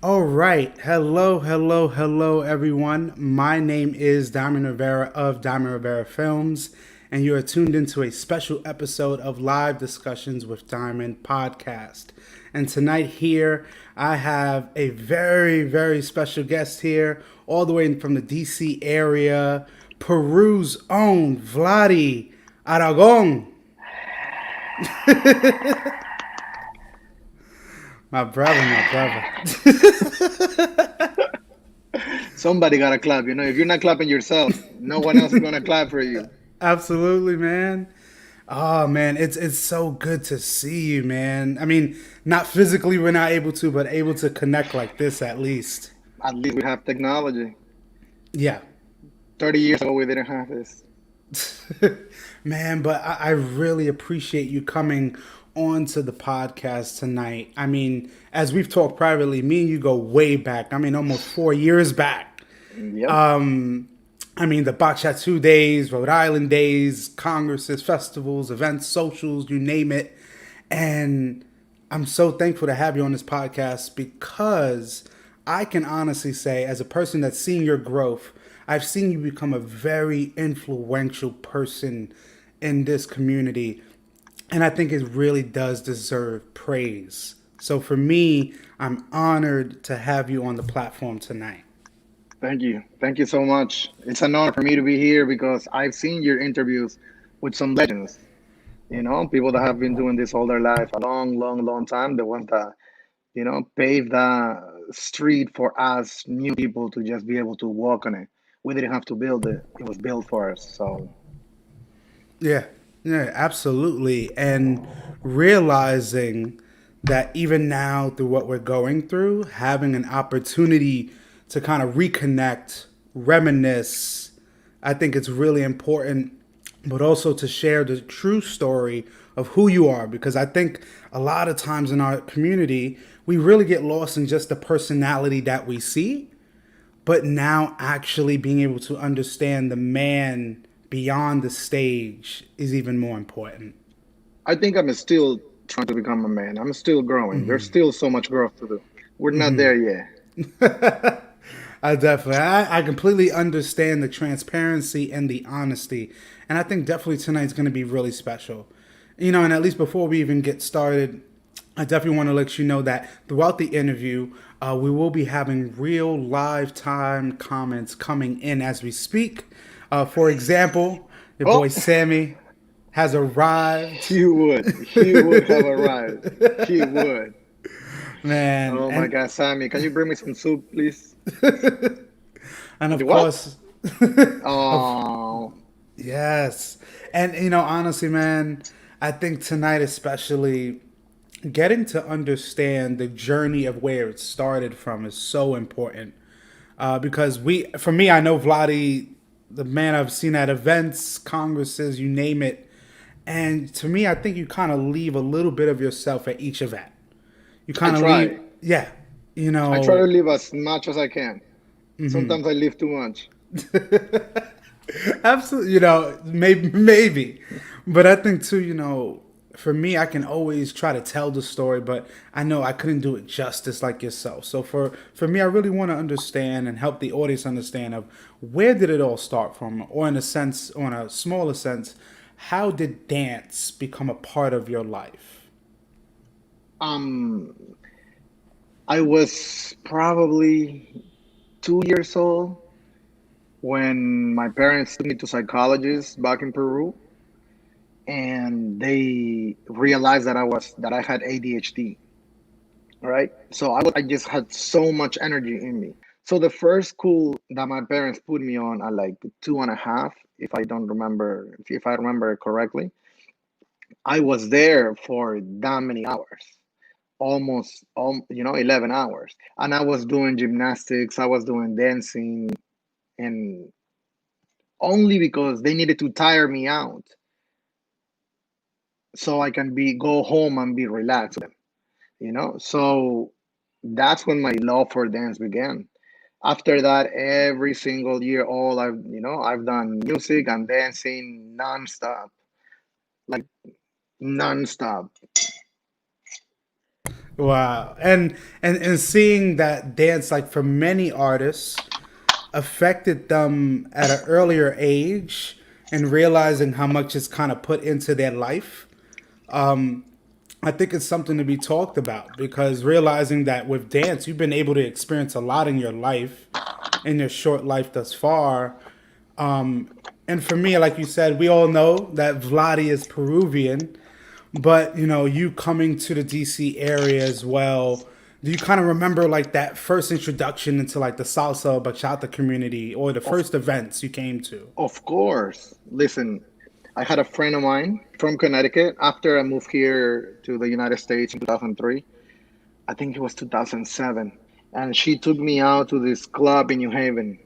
All right. Hello, hello, hello, everyone. My name is Diamond Rivera of Diamond Rivera Films, and you are tuned into a special episode of Live Discussions with Diamond podcast. And tonight, here, I have a very, very special guest here, all the way from the DC area, Peru's own Vladi Aragon. My brother, my brother. Somebody gotta clap. If you're not clapping yourself, no one else is gonna clap for you. Absolutely, man. Oh man, it's so good to see you, man. I mean, not physically we're not able to, but able to connect like this at least. At least we have technology. Yeah. 30 years ago, we didn't have this. Man, but I really appreciate you coming on to the podcast tonight. I mean, as we've talked privately, me and you go way back. I mean, almost 4 years back. Yep. I mean, the Bachata days, Rhode Island days, congresses, festivals, events, socials, you name it. And I'm so thankful to have you on this podcast because I can honestly say, as a person that's seen your growth, I've seen you become a very influential person in this community. And I think it really does deserve praise. So for me, I'm honored to have you on the platform tonight. Thank you. Thank you so much. It's an honor for me to be here because I've seen your interviews with some legends, people that have been doing this all their life, a long, long, long time. The ones that, paved the street for us new people to just be able to walk on it. We didn't have to build it, it was built for us. So, Yeah, yeah, absolutely. And realizing that even now, through what we're going through, having an opportunity to kind of reconnect, reminisce, I think it's really important, but also to share the true story of who you are. Because I think a lot of times in our community, we really get lost in just the personality that we see, but now actually being able to understand the man beyond the stage is even more important. I think I'm still trying to become a man. I'm still growing. There's still so much growth to do. We're not there yet. I completely understand the transparency and the honesty, and I think definitely tonight's going to be really special. And at least before we even get started, I definitely want to let you know that throughout the interview, we will be having real live time comments coming in as we speak. For example, your boy Oh, Sammy has arrived. he would. He would have arrived. He would. Man, Oh my God, Sammy, can you bring me some soup, please? and The of what? course, of Oh, yes. And honestly, man, I think tonight especially getting to understand the journey of where it started from is so important. Because for me, I know Vladi, the man I've seen at events, congresses, you name it. And to me, I think you kind of leave a little bit of yourself at each event. You I kind of leave, try. yeah, you I try to know, live as much as I can. Sometimes I live too much. absolutely, maybe. But I think too, for me, I can always try to tell the story, but I know I couldn't do it justice like yourself. So for me, I really want to understand and help the audience understand of where did it all start from, or in a sense, on a smaller sense, how did dance become a part of your life? Um, I was probably 2 years old when my parents took me to psychologists back in Peru, and they realized that I had ADHD, right? So I just had so much energy in me. So the first school that my parents put me on at like 2.5, if I remember it correctly, I was there for that many hours, almost 11 hours, and I was doing gymnastics, I was doing dancing, and only because they needed to tire me out so I can be go home and be relaxed with them, So that's when my love for dance began. After that, every single year, I've done music and dancing nonstop, like nonstop. Wow. And seeing that dance, like for many artists, affected them at an earlier age, and realizing how much it's kind of put into their life. I think it's something to be talked about, because realizing that with dance, you've been able to experience a lot in your life, in your short life thus far. And for me, like you said, we all know that Vladi is Peruvian, but you coming to the DC area as well. Do you kind of remember like that first introduction into like the salsa bachata community, or the Of first events you came to? of course. Listen, I had a friend of mine from Connecticut after I moved here to the United States in 2003. I think it was 2007. And she took me out to this club in New Haven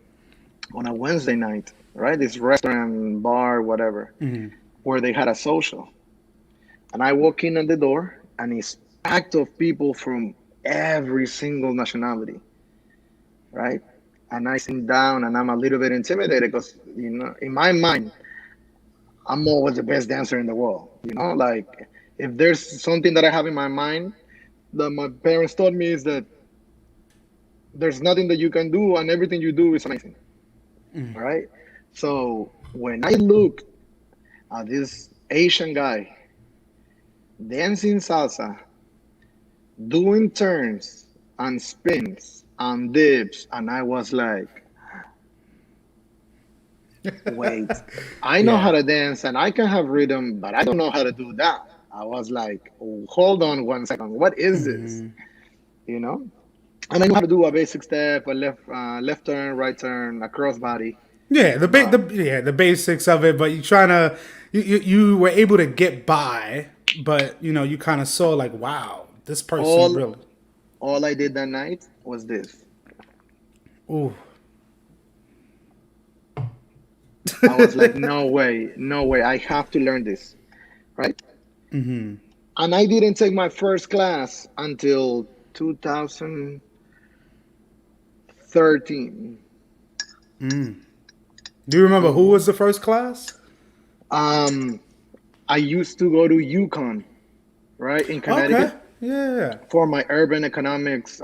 on a Wednesday night, right? This restaurant, bar, whatever, where they had a social. And I walk in at the door, and it's packed of people from every single nationality, right? And I sit down, and I'm a little bit intimidated because, in my mind, I'm always the best dancer in the world. Like if there's something that I have in my mind that my parents taught me is that there's nothing that you can do, and everything you do is amazing, right? So when I looked at this Asian guy dancing salsa, doing turns and spins and dips, and I was like, wait, I know how Yeah. to dance and I can have rhythm, but I don't know how to do that. I was like, oh, hold on 1 second, what is this? You know? And I know how to do a basic step, a left turn, right turn, a crossbody, Yeah, but the basics of it, but you trying to you were able to get by, but you kind of saw like, wow, this person all really. all I did that night was this. Ooh. I was like, no way, no way, I have to learn this, right? And I didn't take my first class until 2013. Do you remember who was the first class? Um, I used to go to UConn, right, in Okay. Connecticut Yeah. for my urban economics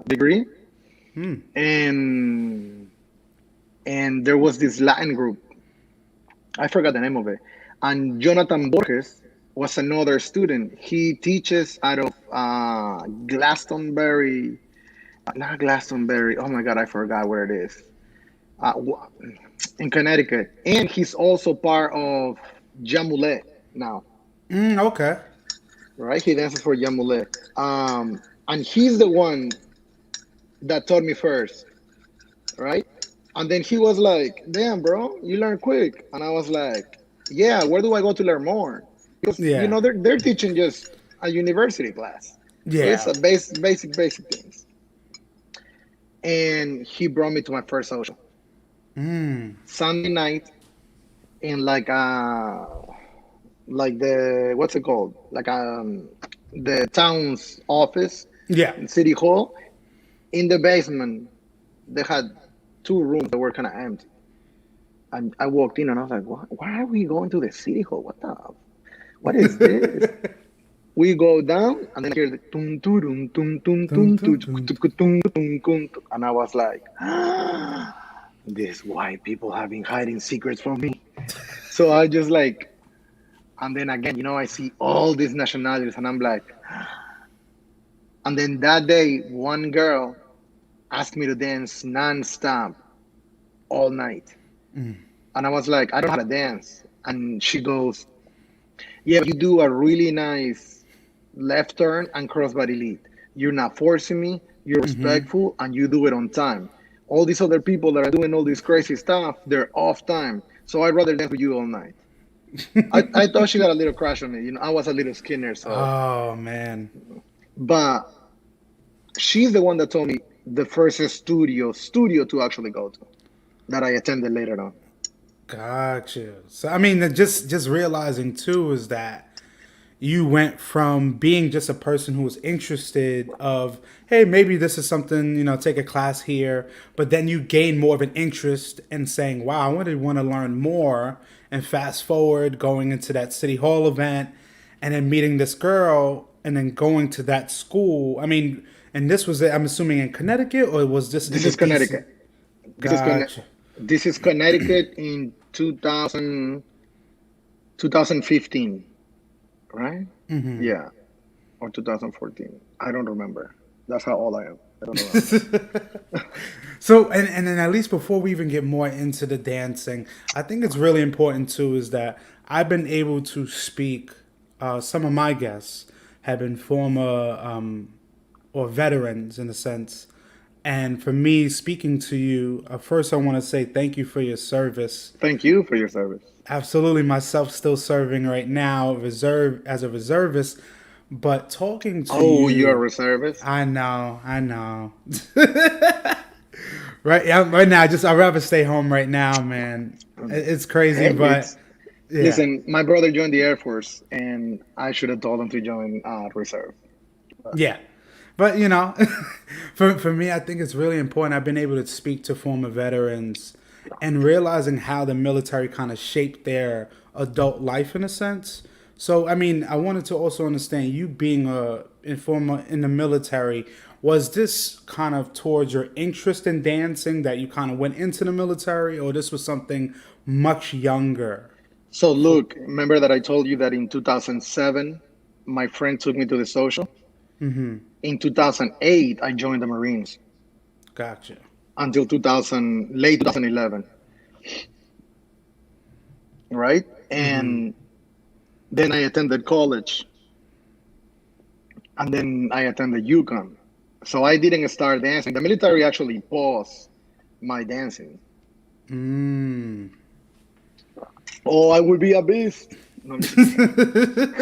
degree, and there was this Latin group. I forgot the name of it. And Jonathan Borges was another student. He teaches out of Glastonbury, not Glastonbury. Oh my God, I forgot where it is. Uh, in Connecticut, and he's also part of Jamoulet now, Okay. right? He dances for Jamoulet, and he's the one that taught me first, right? And then he was like, "Damn, bro, you learn quick," and I was like, "Yeah, where do I go to learn more?" Because Yeah. they're teaching just a university class, so it's Yeah. a basic things. And he brought me to my first social Sunday night in like the what's it called, like the town's office Yeah. in City Hall. In the basement they had two rooms that were kind of empty, and I walked in and I was like, why are we going to the City Hall? What is this? We go down and then I hear the tum tum tum tum Dun, tum dun, tum dun. tum tum tum, and I was like, these white people have been hiding secrets from me. So I just like, and then again, I see all these nationalities, and I'm like, and then that day, one girl asked me to dance nonstop all night. And I was like, I don't know how to dance. And she goes, yeah, but you do a really nice left turn and crossbody lead. You're not forcing me, you're respectful, and you do it on time. All these other people that are doing all this crazy stuff, they're off time. So I'd rather dance with you all night. I thought she got a little crush on me. I was a little skinner, so. Oh man. But she's the one that told me the first studio to actually go to that I attended later on. Gotcha. So I mean, just realizing too is that you went from being just a person who was interested of, hey, maybe this is something, take a class here, but then you gain more of an interest in saying, wow, I really want to learn more, and fast forward going into that city hall event and then meeting this girl, and then going to that school. I mean, and this was, I'm assuming, in Connecticut, or was this in This the is DC? Connecticut. This is Gotcha. this is Connecticut in 2015, right? Yeah, or 2014. I don't remember. That's how old I am. I don't remember. So, and then at least before we even get more into the dancing, I think it's really important too is that I've been able to speak. Some of my guests have been former or veterans in a sense, and for me speaking to you, first I want to say thank you for your service. Thank you for your service. Absolutely, myself still serving right now, reserve as a reservist, but talking to Oh, you're a you, reservist? I know. Right, yeah, right now, just I'd rather stay home right now, man. It's crazy, Hey, but yeah, listen, my brother joined the Air Force, and I should have told him to join reserve. yeah. But you know, for me, I think it's really important. I've been able to speak to former veterans and realizing how the military kind of shaped their adult life in a sense. So, I mean, I wanted to also understand you being a informer in the military. Was this kind of towards your interest in dancing that you kind of went into the military, or this was something much younger? So, For, look, remember that I told you that in 2007, my friend took me to the social? In 2008, I joined the Marines gotcha. until 2000, late 2011, right? And then I attended college, and then I attended UConn. So I didn't start dancing. The military actually paused my dancing. Mm. Oh, I would be a beast. No, I'm just kidding.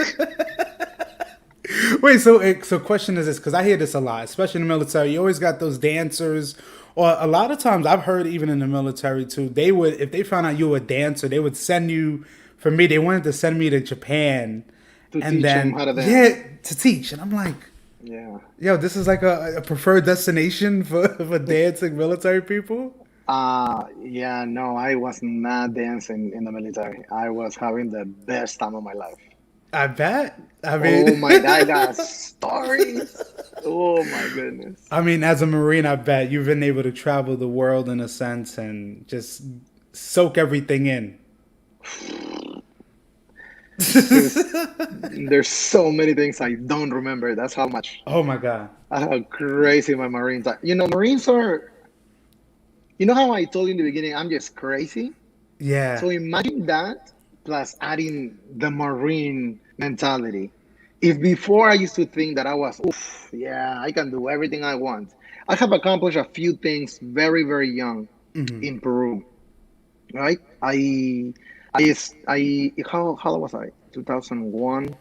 Wait, so question is this because I hear this a lot, especially in the military. You always got those dancers, or a lot of times I've heard even in the military too. They would, if they found out you were a dancer, they would send you. For me, they wanted to send me to Japan, To and teach them then how to dance. yeah, to teach. And I'm like, Yeah. yo, this is like a preferred destination for dancing military people. Yeah, no, I was not dancing in the military. I was having the best time of my life. I bet. I Oh mean, my God, I got stories. Oh my goodness. I mean, as a Marine, I bet you've been able to travel the world in a sense and just soak everything in. There's so many things I don't remember. That's Oh my god. how crazy my Marines are. Marines are, how I told you in the beginning, I'm just crazy. Yeah. So imagine that plus adding the Marine mentality. If before I used to think that I was, oof, yeah, I can do everything I want. I have accomplished a few things very, very young in Peru, right? How old was I? 2001.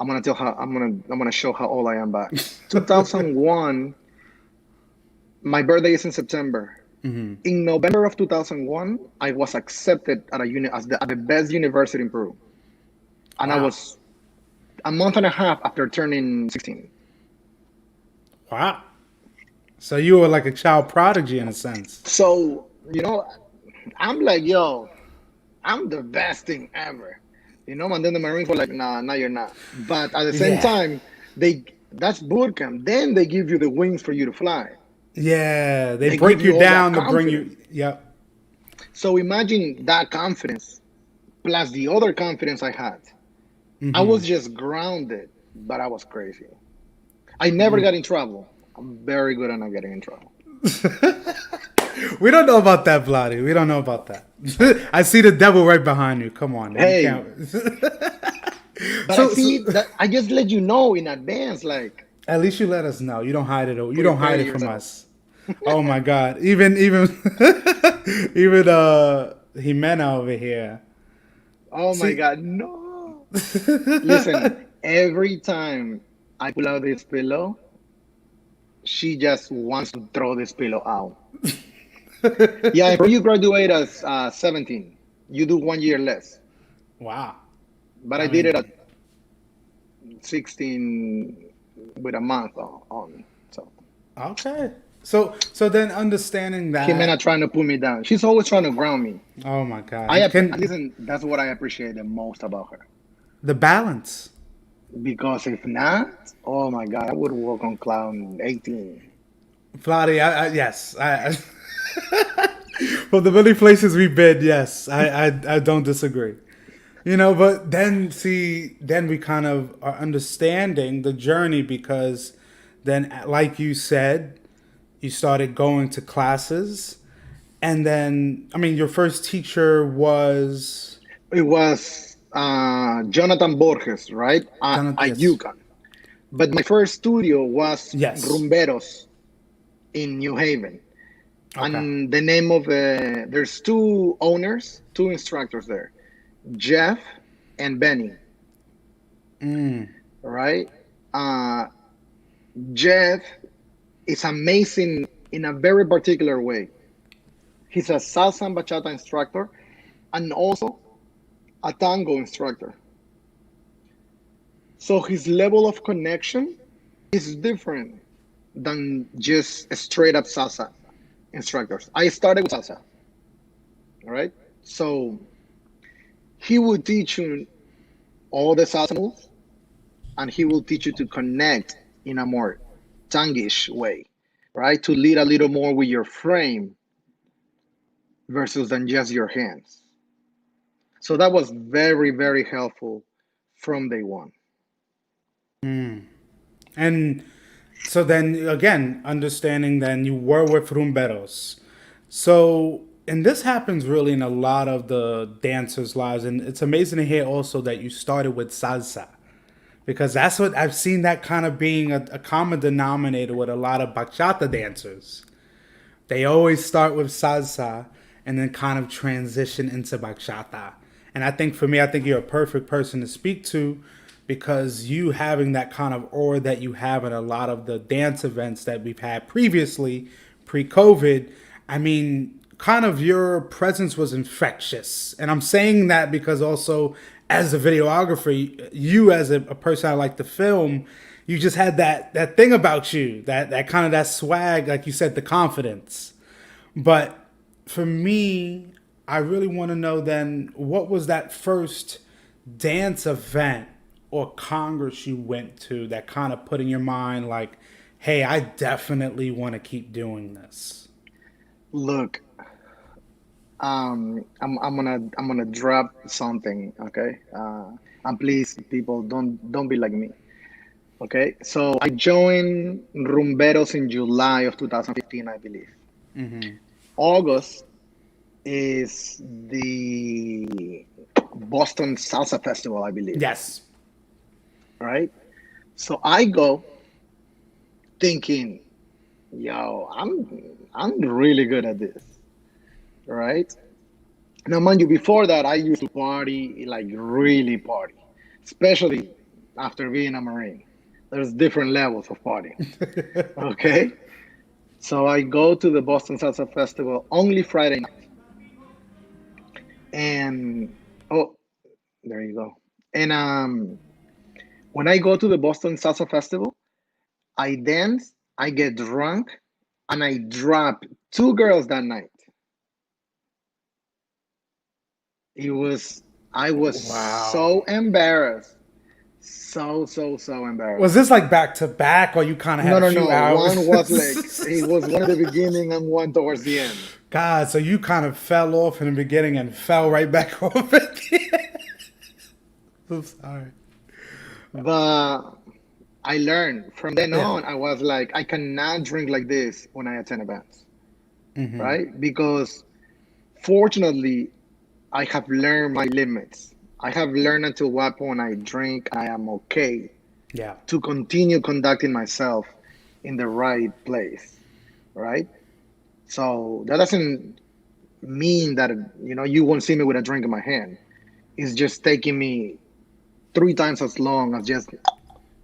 I'm gonna show how old I am back. 2001. My birthday is in September. In November of 2001, I was accepted at at the best university in Peru, and I Wow. was a month and a half after turning 16. Wow. So you were like a child prodigy in a sense. So I'm like, yo, I'm the best thing ever. And then the Marines were like, nah, no, you're not. But at the same Yeah. time, they that's boot camp. Then they give you the wings for you to fly. Yeah. They They give break you you all that down to bring confidence. you. Yep. So imagine that confidence plus the other confidence I had. I was just grounded, but I was crazy. I never got in trouble. I'm very good at not getting in trouble. We don't know about that, Vladi. We don't know about that. I see the devil right behind you. Come on. You Hey, can't. but I So see that I just let you know in advance, like at least you let us know. You don't hide it. You don't prepare hide it from yourself. us. Oh my God. Even even Jimena over here. Oh my See. God, no. Listen, every time I pull out this pillow, she just wants to throw this pillow out. Yeah, and you graduate as 17. You do 1 year less. Wow. But I I did it at mean, 16 with a month on. So okay. So then understanding Jimena that. trying to pull me down. She's always trying to ground me. Oh my God. Can Listen, that's what I appreciate the most about her. the balance. Because if not, oh my God, I would walk on cloud 18. Vladi, yes, from the many places we've been, yes, I don't disagree. You know, but then see, then we kind of are understanding the journey because then, like you said, you started going to classes, and then I mean, your first teacher was It was Jonathan Borges, right? Jonathan. At Yes, UConn. But my first studio was yes, Rumberos in New Haven. okay, And the name of there's two owners, two instructors there, Jeff and Benny, right? Uh, Jeff is amazing in a very particular way. He's a salsa and bachata instructor and also a tango instructor. So his level of connection is different than just straight up salsa instructors. I started with salsa, all right? So he would teach you all the salsa moves and he will teach you to connect in a more tangish way, right? To lead a little more with your frame versus than just your hands. So that was very, very helpful from day one. and so then again, understanding then you were with rumberos. So, and this happens really in a lot of the dancers' lives, and it's amazing to hear also that you started with salsa because that's what I've seen that kind of being a common denominator with a lot of bachata dancers. They always start with salsa and then kind of transition into bachata. And I think for me, I think you're a perfect person to speak to because you having that kind of aura that you have at a lot of the dance events that we've had previously, pre COVID, I mean, kind of your presence was infectious. And I'm saying that because also as a videographer, you as a person I like to film, you just had that thing about you, that kind of that swag, like you said, the confidence. But for me, I really want to know then what was that first dance event or congress you went to that kind of put in your mind like, hey, I definitely want to keep doing this. Look, I'm gonna drop something, okay? And please, people, don't be like me, okay? So I joined Rumberos in July of 2015, I believe. August is the Boston Salsa Festival, I believe, Yes. right? So I go thinking, yo, I'm really good at this, right? Now, mind you, before that, I used to party, like really party, especially after being a Marine. There's different levels of partying, okay? So I go to the Boston Salsa Festival only Friday night. And oh, there you go. And when I go to the Boston Salsa Festival, I dance, I get drunk, and I drop two girls that night. It was I was Wow. so embarrassed. So Was embarrassed. this like back to back or you kind of had No, a no, few no. One hours? was like it was one at the beginning and one towards the end. God, so you kind of fell off in the beginning and fell right back off at the end. I'm sorry. But I learned from then Yeah. on. I was like, I cannot drink like this when I attend events, right? Because fortunately, I have learned my limits. I have learned until what point I drink, I am okay Yeah. to continue conducting myself in the right place, right? So that doesn't mean that you won't see me with a drink in my hand. It's just taking me three times as long as just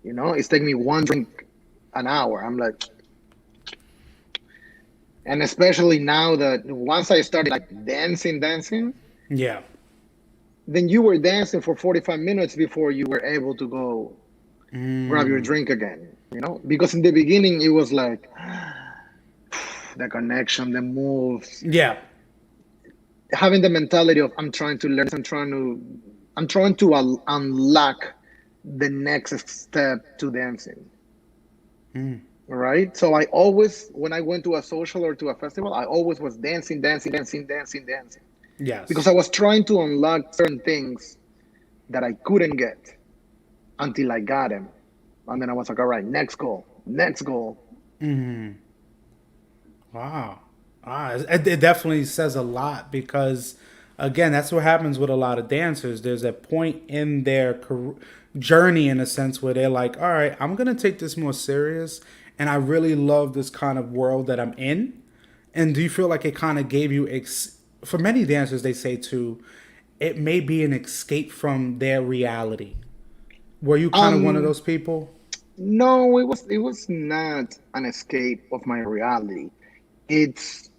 it's taking me one drink an hour. I'm like, and especially now that once I started like dancing, Yeah. then you were dancing for 45 minutes before you were able to go grab your drink again. Because in the beginning it was like the connection, the moves, Yeah. having the mentality of I'm trying to learn, I'm trying to unlock the next step to dancing, right? So I always, when I went to a social or to a festival, I always was dancing, dancing, dancing, dancing, dancing, because Yes. I was trying to unlock certain things that I couldn't get until I got them. And then I was like, all right, next goal, next goal. Wow. It definitely says a lot because, again, that's what happens with a lot of dancers. There's a point in their journey, in a sense, where they're like, all right, I'm going to take this more serious. And I really love this kind of world that I'm in. And do you feel like it kind of gave you, for many dancers, they say too, it may be an escape from their reality. Were you kind of one of Um, those people? no, it was not an escape of my reality. It's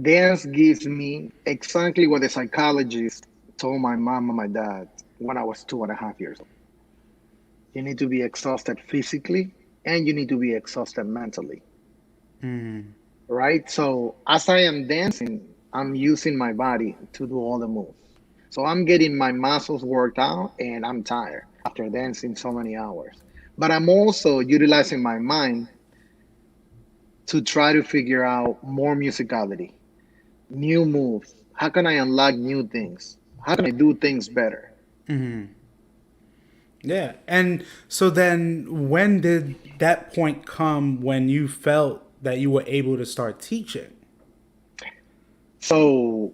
dance gives me exactly what the psychologist told my mom and my dad when I was 2.5 years old. You need to be exhausted physically and you need to be exhausted mentally, right? So as I am dancing, I'm using my body to do all the moves. So I'm getting my muscles worked out and I'm tired after dancing so many hours. But I'm also utilizing my mind to try to figure out more musicality, new moves. How can I unlock new things? How can I do things better? Yeah. And so then when did that point come when you felt that you were able to start teaching? So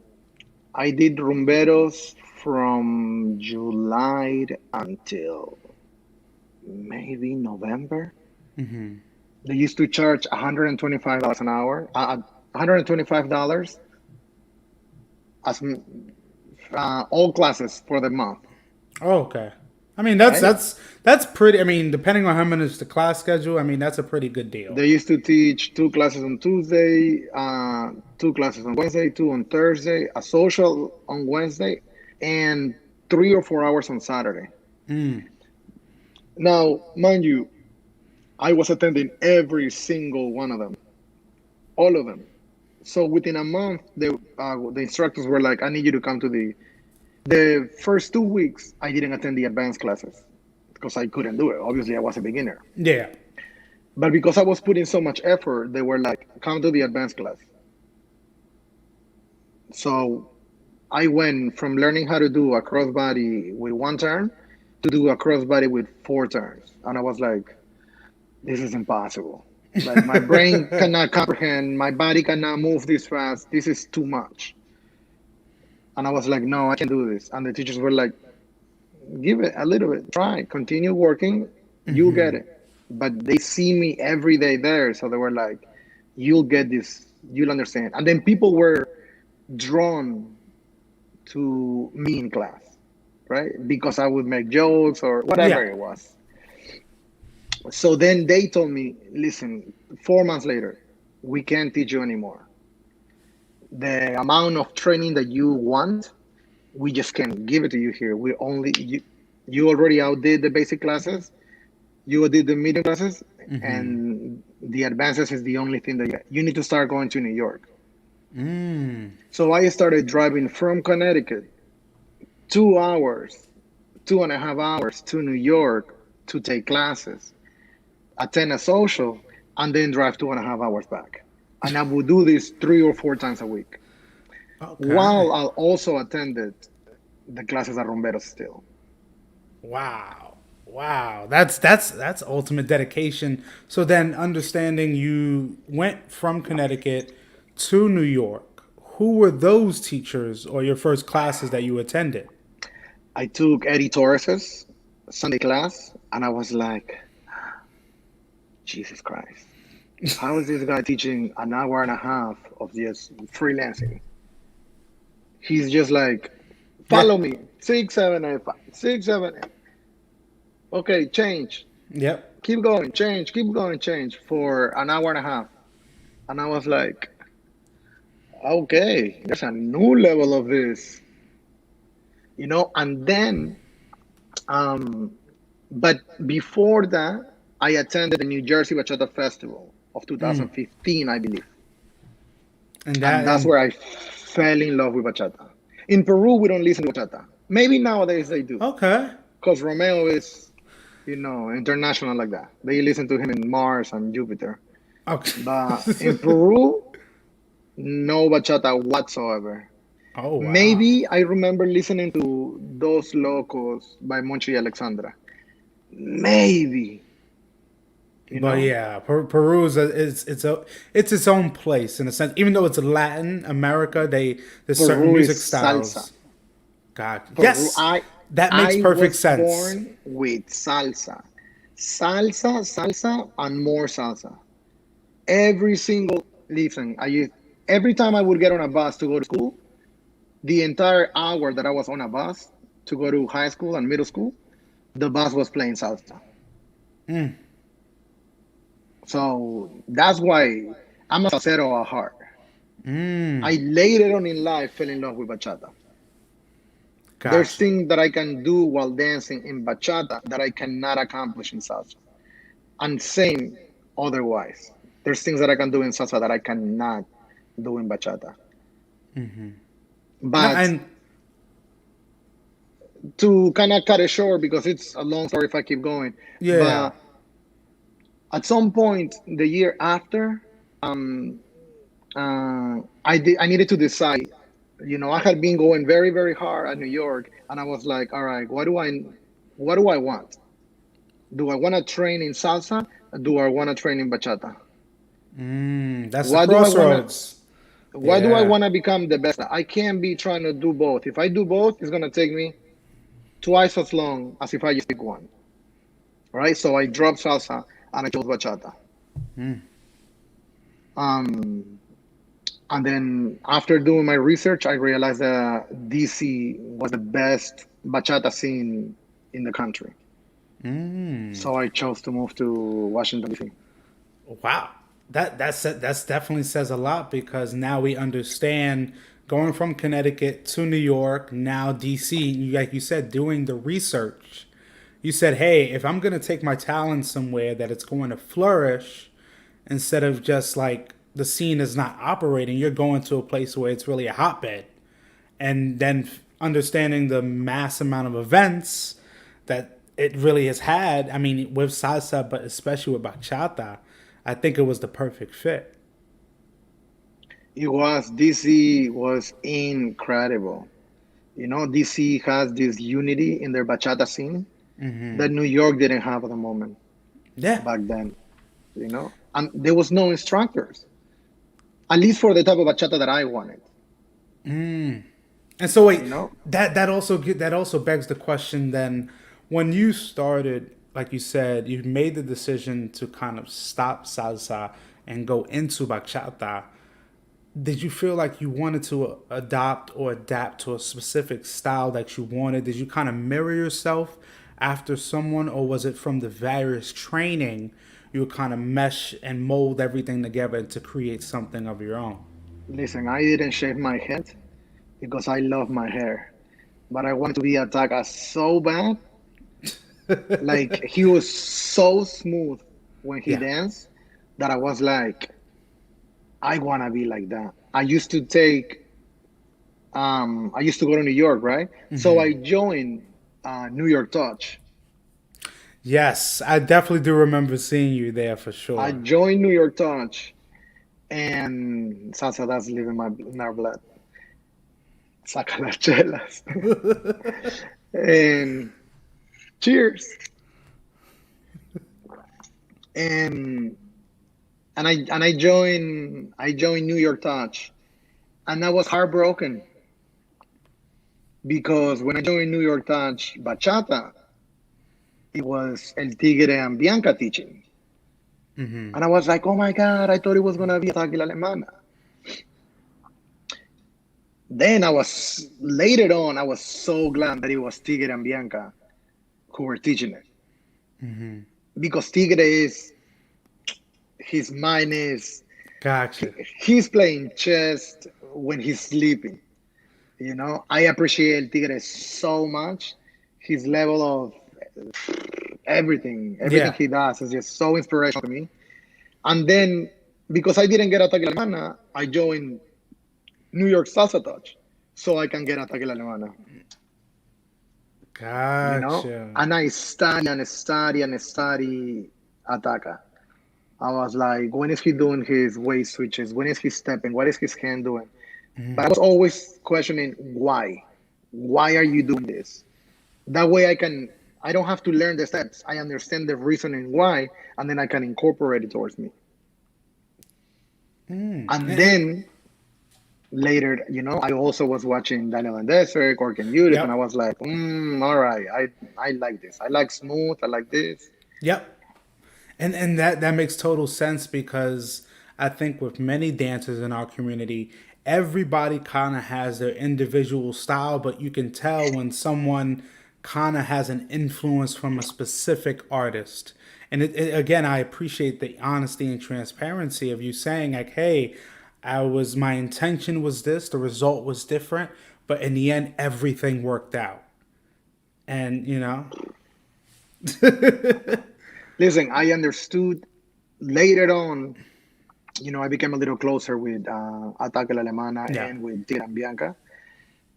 I did rumberos from July until maybe November. They used to charge $125 an hour, $125 as all classes for the month, Oh, okay. I mean right? that's pretty. I mean, depending on how many is the class schedule, I mean that's a pretty good deal. They used to teach two classes on Tuesday, two classes on Wednesday, two on Thursday, a social on Wednesday, and 3 or 4 hours on Saturday. Now, mind you, I was attending every single one of them, all of them. So within a month, the instructors were like, "I need you to come to the first 2 weeks." I didn't attend the advanced classes because I couldn't do it. Obviously, I was a beginner. Yeah. But because I was putting so much effort, they were like, "Come to the advanced class." So I went from learning how to do a crossbody with one turn to do a crossbody with four turns, and I was like, "This is impossible." Like my brain cannot comprehend, my body cannot move this fast. This is too much. And I was like, no, I can't do this. And the teachers were like, give it a little bit, try, continue working, you'll get it. But they see me every day there. So they were like, you'll get this, you'll understand. And then people were drawn to me in class, right? Because I would make jokes or whatever Yeah. it was. So then they told me, listen, 4 months later, we can't teach you anymore. The amount of training that you want, we just can't give it to you here. We only you already outdid the basic classes, you did the medium classes, and the advances is the only thing that you need to start going to New York. So I started driving from Connecticut 2 hours, 2.5 hours to New York to take classes, attend a social, and then drive 2.5 hours back. And I would do this 3 or 4 times a week, Okay. while I also attended the classes at Romero still. Wow. Wow. That's ultimate dedication. So then understanding you went from Connecticut to New York. Who were those teachers or your first classes that you attended? I took Eddie Torres's Sunday class, and I was like, Jesus Christ, how is this guy teaching an hour and a half of just freelancing? He's just like, Yeah. follow me, 6, 7, 8, 5, 6, 7, 8. Okay, change, Yep. keep going, change, keep going, change for an hour and a half. And I was like, okay, there's a new level of this, And then, um, but before that, I attended the New Jersey Bachata Festival of 2015, I believe. And And that that's and where I fell in love with bachata. In Peru, we don't listen to bachata. Maybe nowadays they do. okay. because Romeo is, international like that. They listen to him in Mars and Jupiter. Okay. But in Peru, no bachata whatsoever. Oh wow. Maybe I remember listening to Dos Locos by Monchi Alexandra. Maybe, you But know? yeah, Peru it's its own place in a sense. Even though it's Latin America, there's certain Peru is music salsa. styles. God, Peru, yes, I that makes I perfect was sense. born with salsa. Salsa, and more salsa. Every single listen, every time I would get on a bus to go to school, the entire hour that I was on a bus to go to high school and middle school, the bus was playing salsa. So that's why I'm a salsero at heart. I later on in life fell in love with bachata. There's Gotcha. things that I can do while dancing in bachata that I cannot accomplish in salsa. And same otherwise. There's things that I can do in salsa that I cannot do in bachata. No, But and to kind of cut it short because it's a long story if I keep going. yeah. But at some point the year after, um, I needed to decide. I had been going very very hard at New York, and I was like, all right, what do I want? Do I want to train in salsa? Or do I want to train in bachata? That's the What do I want to? crossroads. What do I Yeah. want to become the best at? I can't be trying to do both. If I do both, it's gonna take me twice as long as if I just pick one. Right? So I dropped salsa and I chose bachata. Um, and then after doing my research, I realized that DC was the best bachata scene in the country. So I chose to move to Washington D.C. Wow. That's definitely says a lot because now we understand going from Connecticut to New York, now DC, like you said, doing the research. You said, hey, if I'm going to take my talent somewhere that it's going to flourish, instead of just like the scene is not operating, you're going to a place where it's really a hotbed. And then understanding the mass amount of events that it really has had. I mean, with salsa, but especially with bachata, I think it was the perfect fit. DC was incredible. DC has this unity in their bachata scene that New York didn't have at the moment Yeah. back then. And there was no instructors, at least for the type of bachata that I wanted. And so wait, You know, that also begs the question then, when you started, like you said, you made the decision to kind of stop salsa and go into bachata. Did you feel like you wanted to adopt or adapt to a specific style that you wanted? Did you kind of mirror yourself after someone, or was it from the various training you would kind of mesh and mold everything together to create something of your own? listen, I didn't shave my head because I love my hair, but I wanted to be attacked as so bad. Like he was so smooth when he Yeah. danced that I was like, I wanna be like that. I used to go to New York, right? So I joined New York Touch. Yes, I definitely do remember seeing you there for I sure. joined New York Touch, and salsa that's living in our blood. Saca las chelas. And cheers. And I joined New York Touch, and I was heartbroken because when I joined New York Touch Bachata, it was El Tigre and Bianca teaching. And I was like, oh my God, I thought it was going to be Águila Alemana. Then later on, I was so glad that it was Tigre and Bianca who were teaching it. Because Tigre his mind is, Gotcha. he's playing chess when he's sleeping. I appreciate Tigre so much. His level of everything Yeah. he does is just so inspirational to me. And then because I didn't get Ataque Alemana, I joined New York Salsa Touch so I can get Ataque Alemana. Gotcha. And I study and study and study Ataka. I was like, when is he doing his weight switches? When is he stepping? What is his hand doing? But I was always questioning why. Why are you doing this? That way I don't have to learn the steps. I understand the reasoning why, and then I can incorporate it towards me. And then later, I also was watching Daniel and Desert, Cork and Judith, and I Yep. was like, all right, I like this. I like smooth. I like this. Yep. And that makes total sense because I think with many dancers in our community, everybody kind of has their individual style, but you can tell when someone kind of has an influence from a specific artist. And again, I appreciate the honesty and transparency of you saying like, "Hey, my intention was this, the result was different, but in the end, everything worked out." And Listen, I understood later on. I became a little closer with Ataque la Alemana yeah. and with Tigre and Bianca.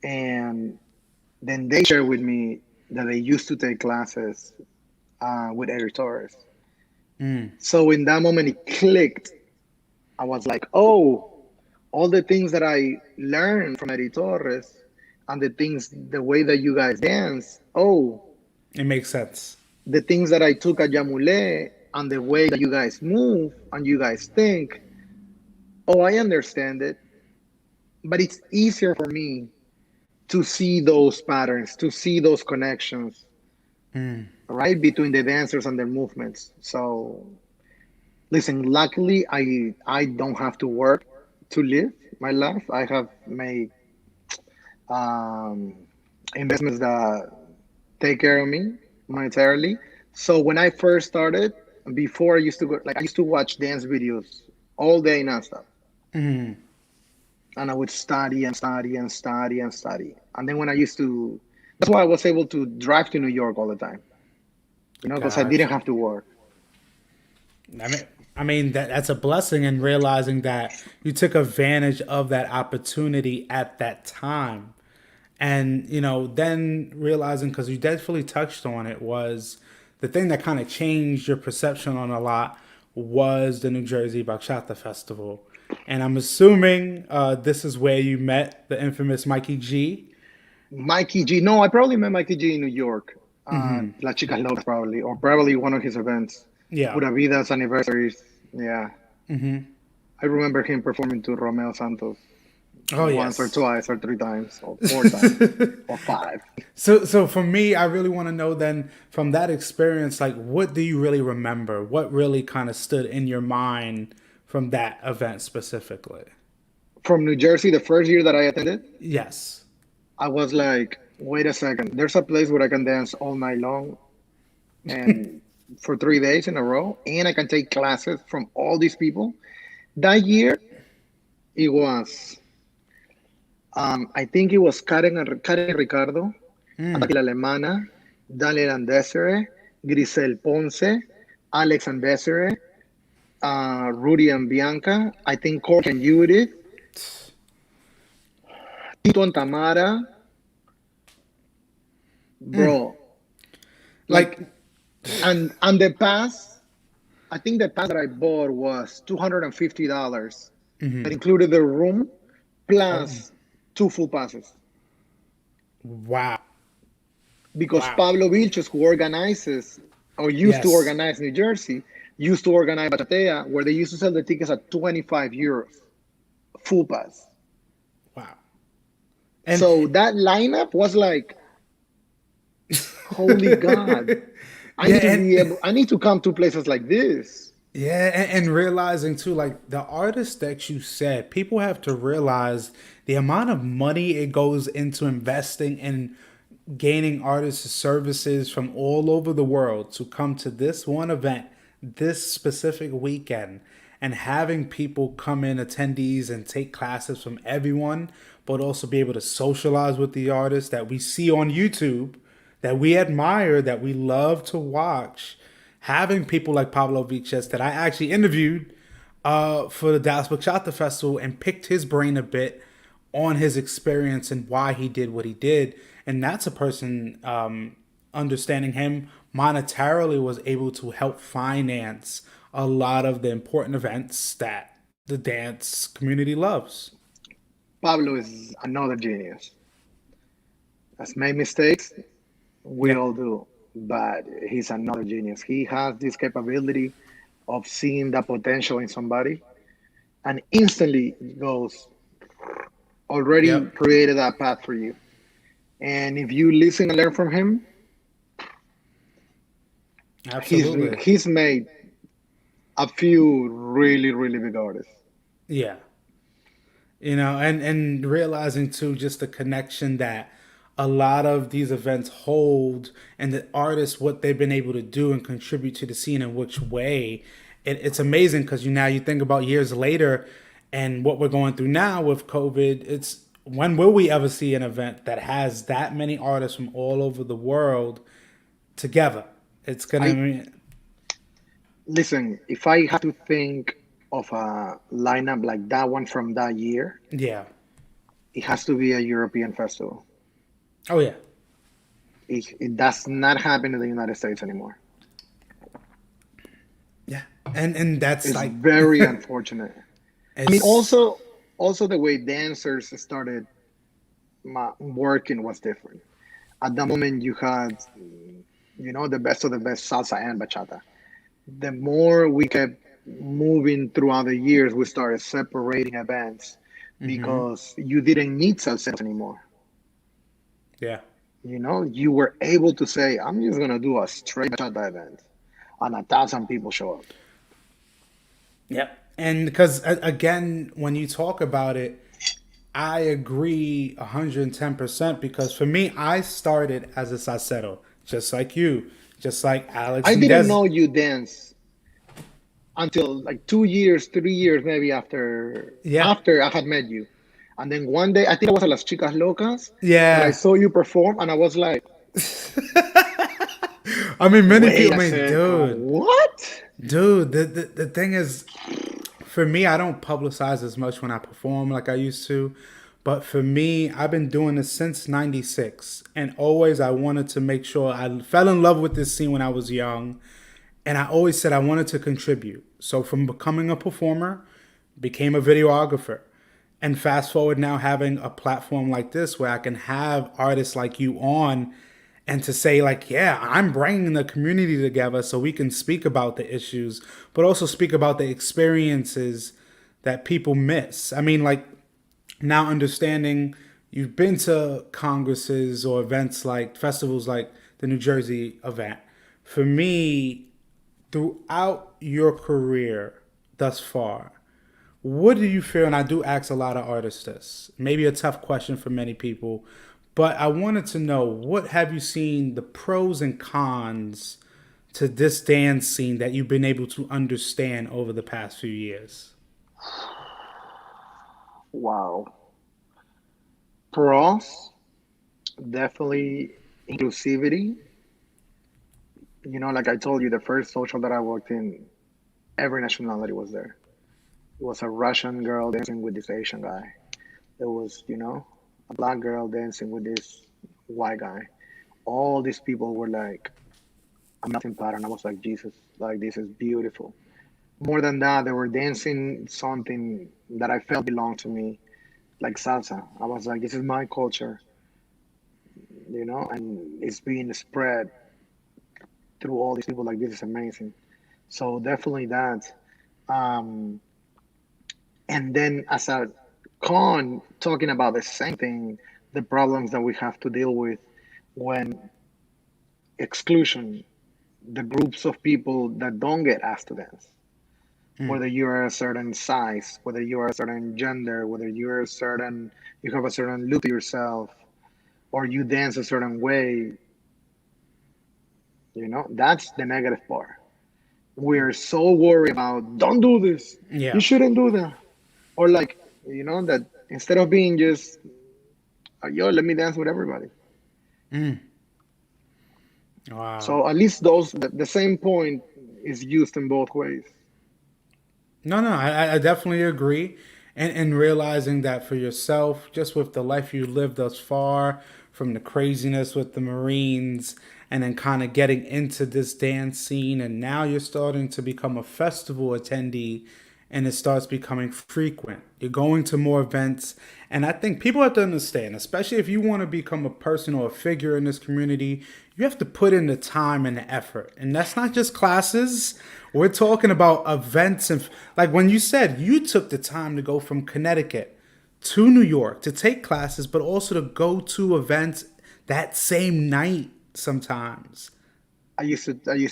And then they shared with me that they used to take classes with Eric Torres. So in that moment, it clicked. I was like, oh, all the things that I learned from Eric Torres and the way that you guys dance, oh, It makes sense. the things that I took at Yamule and the way that you guys move and you guys think, oh, I understand it. But it's easier for me to see those patterns, to see those connections, right, between the dancers and their movements. So, listen, luckily, I don't have to work to live my life. I have made um, investments that take care of me monetarily. So when I first started, before I used to go, like I used to watch dance videos all day nonstop, and I would study and study and study and study. And then that's why I was able to drive to New York all the time, because I didn't Gotcha. have to work. I mean, that's a blessing in realizing that you took advantage of that opportunity at that time, and then realizing because you definitely touched on it was the thing that kind of changed your perception on a lot was the New Jersey Bachata Festival, and I'm assuming this is where you met the infamous Mikey G. Mikey G. No, I probably met Mikey G in New York. La Chica Locas probably, or probably one of his events. Yeah. Pura Vida's anniversaries. Yeah. I remember him performing to Romeo Santos Oh once or yes. twice or three times or four times or five. So for me, I really want to know then from that experience, like what do you really remember? What really kind of stood in your mind from that event specifically? From New Jersey, the first year that I attended, Yes. I was like, wait a second, there's a place where I can dance all night long and for 3 days in a row, and I can take classes from all these people. That year, it was, I think it was Karen Ricardo, Ataquila Alemana, Daniel and Desiree, Grisel Ponce, Alex and Desiree, Rudy and Bianca, I think Cork and Judith, Tito and Tamara, bro. Like, Like, and the pass, I think the pass that I bought was $250. That included the room oh, plus two full passes. wow. Because Wow. Pablo Vilches, who organizes or used to Yes. organize New Jersey, used to organize Bachatea, where they used to sell the tickets at 25 euros, full pass. Wow. And So that lineup was like, holy God, yeah, and I need to come to places like this. yeah, and realizing too, like the artists that you said, people have to realize the amount of money it goes into investing in gaining artists' services from all over the world to come to this one event, this specific weekend, and having people come in, attendees, and take classes from everyone, but also be able to socialize with the artists that we see on YouTube, that we admire, that we love to watch. Having people like Pablo Viches that I actually interviewed for the Dallas Bachata Festival and picked his brain a bit on his experience and why he did what he did. And that's a person, understanding him monetarily, was able to help finance a lot of the important events that the dance community loves. Pablo is another genius. Has made mistakes, we Yeah. all do, but he's another genius. He has this capability of seeing the potential in somebody and instantly goes, already Yep. created that path for you. And if you listen and learn from him, he's Absolutely. he's made a few really, really big artists. Yeah. And realizing too just the connection that a lot of these events hold, and the artists, what they've been able to do and contribute to the scene in which way. It's amazing because now you think about years later and what we're going through now with COVID. It's, when will we ever see an event that has that many artists from all over the world together? It's gonna I be. listen, if I have to think of a lineup like that one from that year, Yeah. it has to be a European festival. Oh yeah. It does not happen in the United States anymore. Yeah. And that's It's like very unfortunate. I mean, it's. also the way dancers started working was different. At the moment, you had, the best of the best salsa and bachata. The more we kept moving throughout the years, we started separating events Mm-hmm. because you didn't need salsa anymore. Yeah. You were able to say, I'm just gonna do a straight bachata event, and 1,000 people show up. Yep. And because again, when you talk about it, I agree 110%, because for me, I started as a salsero, just like you, just like Alex I and didn't Des. know you dance until like 2 years, 3 years maybe Yeah. after I had met you. And then one day, I think I was at Las Chicas Locas, that I Yeah. saw you perform, and I was like, I mean, many wait people a mean, second, dude, what? dude, the thing is, for me, I don't publicize as much when I perform like I used to. But for me, I've been doing this since '96. And always I wanted to make sure, I fell in love with this scene when I was young. And I always said I wanted to contribute. So from becoming a performer, became a videographer. And fast forward now, having a platform like this where I can have artists like you on, and to say like, yeah, I'm bringing the community together so we can speak about the issues, but also speak about the experiences that people miss. I mean, like, now understanding, you've been to congresses or events like festivals like the New Jersey event. For me, throughout your career thus far, what do you feel? And I do ask a lot of artists this. Maybe a tough question for many people, but I wanted to know, what have you seen the pros and cons to this dance scene that you've been able to understand over the past few years? Wow. Pros, definitely inclusivity. Like I told you, the first social that I worked in, every nationality was there. It was a Russian girl dancing with this Asian guy. There was, a black girl dancing with this white guy. All these people were like a melting pot, and I was like, Jesus, like this is beautiful. More than that, they were dancing something that I felt belonged to me, like salsa. I was like, this is my culture, and it's being spread through all these people. Like this is amazing. So definitely that. Um, and then as a con, talking about the same thing, the problems that we have to deal with when exclusion, the groups of people that don't get asked to dance, whether you are a certain size, whether you are a certain gender, whether you have a certain look to yourself, or you dance a certain way, that's the negative part. We're so worried about, don't do this, you Yeah. shouldn't do that. Or like, that instead of being just, yo, let me dance with everybody. Wow. So at least the same point is used in both ways. No, no, I definitely agree. And realizing that for yourself, just with the life you lived thus far, from the craziness with the Marines, and then kind of getting into this dance scene, and now you're starting to become a festival attendee, and it starts becoming frequent. You're going to more events, and I think people have to understand, especially if you want to become a person or a figure in this community, you have to put in the time and the effort. And that's not just classes. We're talking about events. And like when you said you took the time to go from Connecticut to New York to take classes, but also to go to events that same night sometimes. I used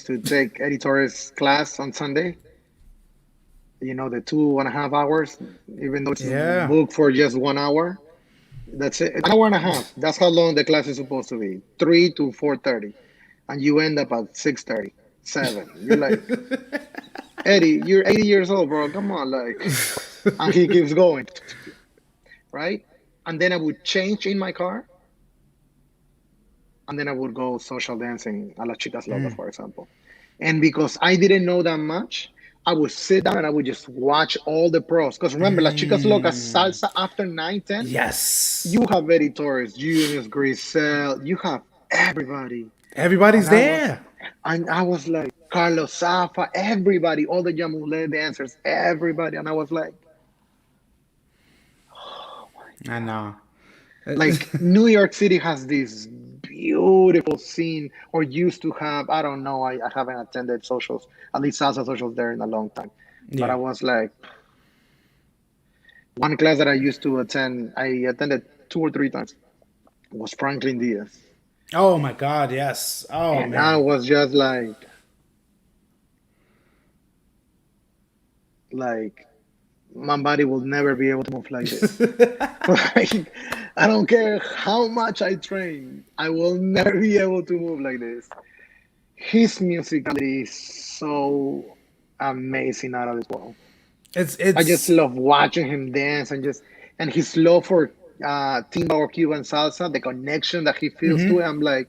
to take Editor's class on Sunday. You know, the 2.5 hours, even though it's Yeah. booked for just 1 hour. That's it. An hour and a half. That's how long the class is supposed to be. 3 to 4:30. And you end up at 6:30, 7. You're like, Eddie, you're 80 years old, bro. Come on, like, and he keeps going, right? And then I would change in my car, and then I would go social dancing a las chicas locas, for example. And because I didn't know that much, I would sit down and I would just watch all the pros. Because remember, las chicas locas salsa after 9, 10. Yes. You have Eddie Torres, Junius Grisel, you have everybody. And Everybody's I was there. and I was like Carlos Safa, everybody, all the Yamule dancers, everybody. And I was I know. like New York City has this beautiful scene, or used to have. I don't know. I haven't attended socials, at least salsa socials there in a long time. But I Yeah. was like, one class that I used to attend, I attended 2 or 3 times, was Franklin Diaz. Oh my God. Yes. Oh And I man. was just like my body will never be able to move like this. Like, I don't care how much I train, I will never be able to move like this. His musicality is so amazing, out of this world. it's I just it's love watching him dance, and his love for timba or Cuban salsa, the connection that he feels to it. I'm like,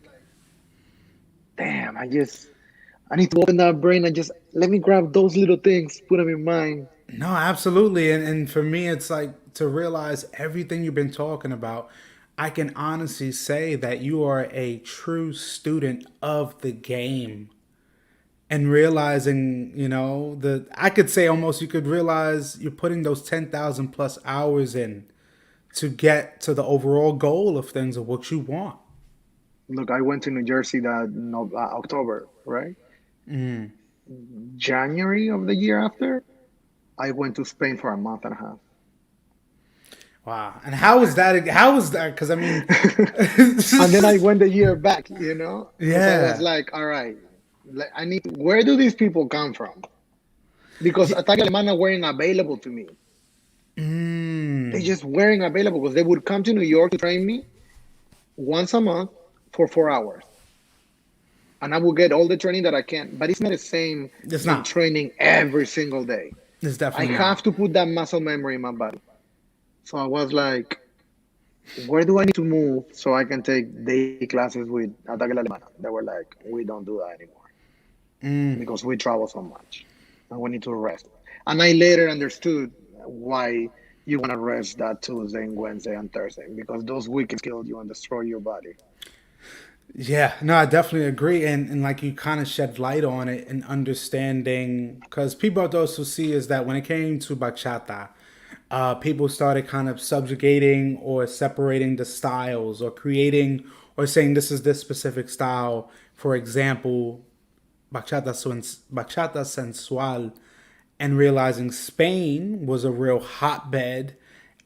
damn, I need to open that brain and just let me grab those little things, put them in mind. no, absolutely. And for me, it's like to realize everything you've been talking about. I can honestly say that you are a true student of the game. And realizing, the I could say almost you could realize you're putting those 10,000 plus hours in to get to the overall goal of things of what you want. Look, I went to New Jersey that no, October, right? January of the year after, I went to Spain for a month and a half. Wow. And how was that? How was that? Because I mean, And then I went the year back, you know, because I was yeah. like, all right, like, where do these people come from? Because Ataque Alemana weren't available to me. They Mm, just weren't available because they would come to New York to train me once a month for 4 hours. And I will get all the training that I can, but it's not the same it's than not. training every single day. It's I definitely have not. to put that muscle memory in my body. So I was like, where do I need to move so I can take daily classes with Ataque La Alemana? They were like, we don't do that anymore because we travel so much and we need to rest. And I later understood why you want to rest that Tuesday and Wednesday and Thursday, because those weekends kill you and destroy your body. Yeah, no, I definitely agree, and like you kind of shed light on it and understanding because people also see is that when it came to bachata, people started kind of subjugating or separating the styles or creating or saying this is this specific style. For example, bachata sensual, and realizing Spain was a real hotbed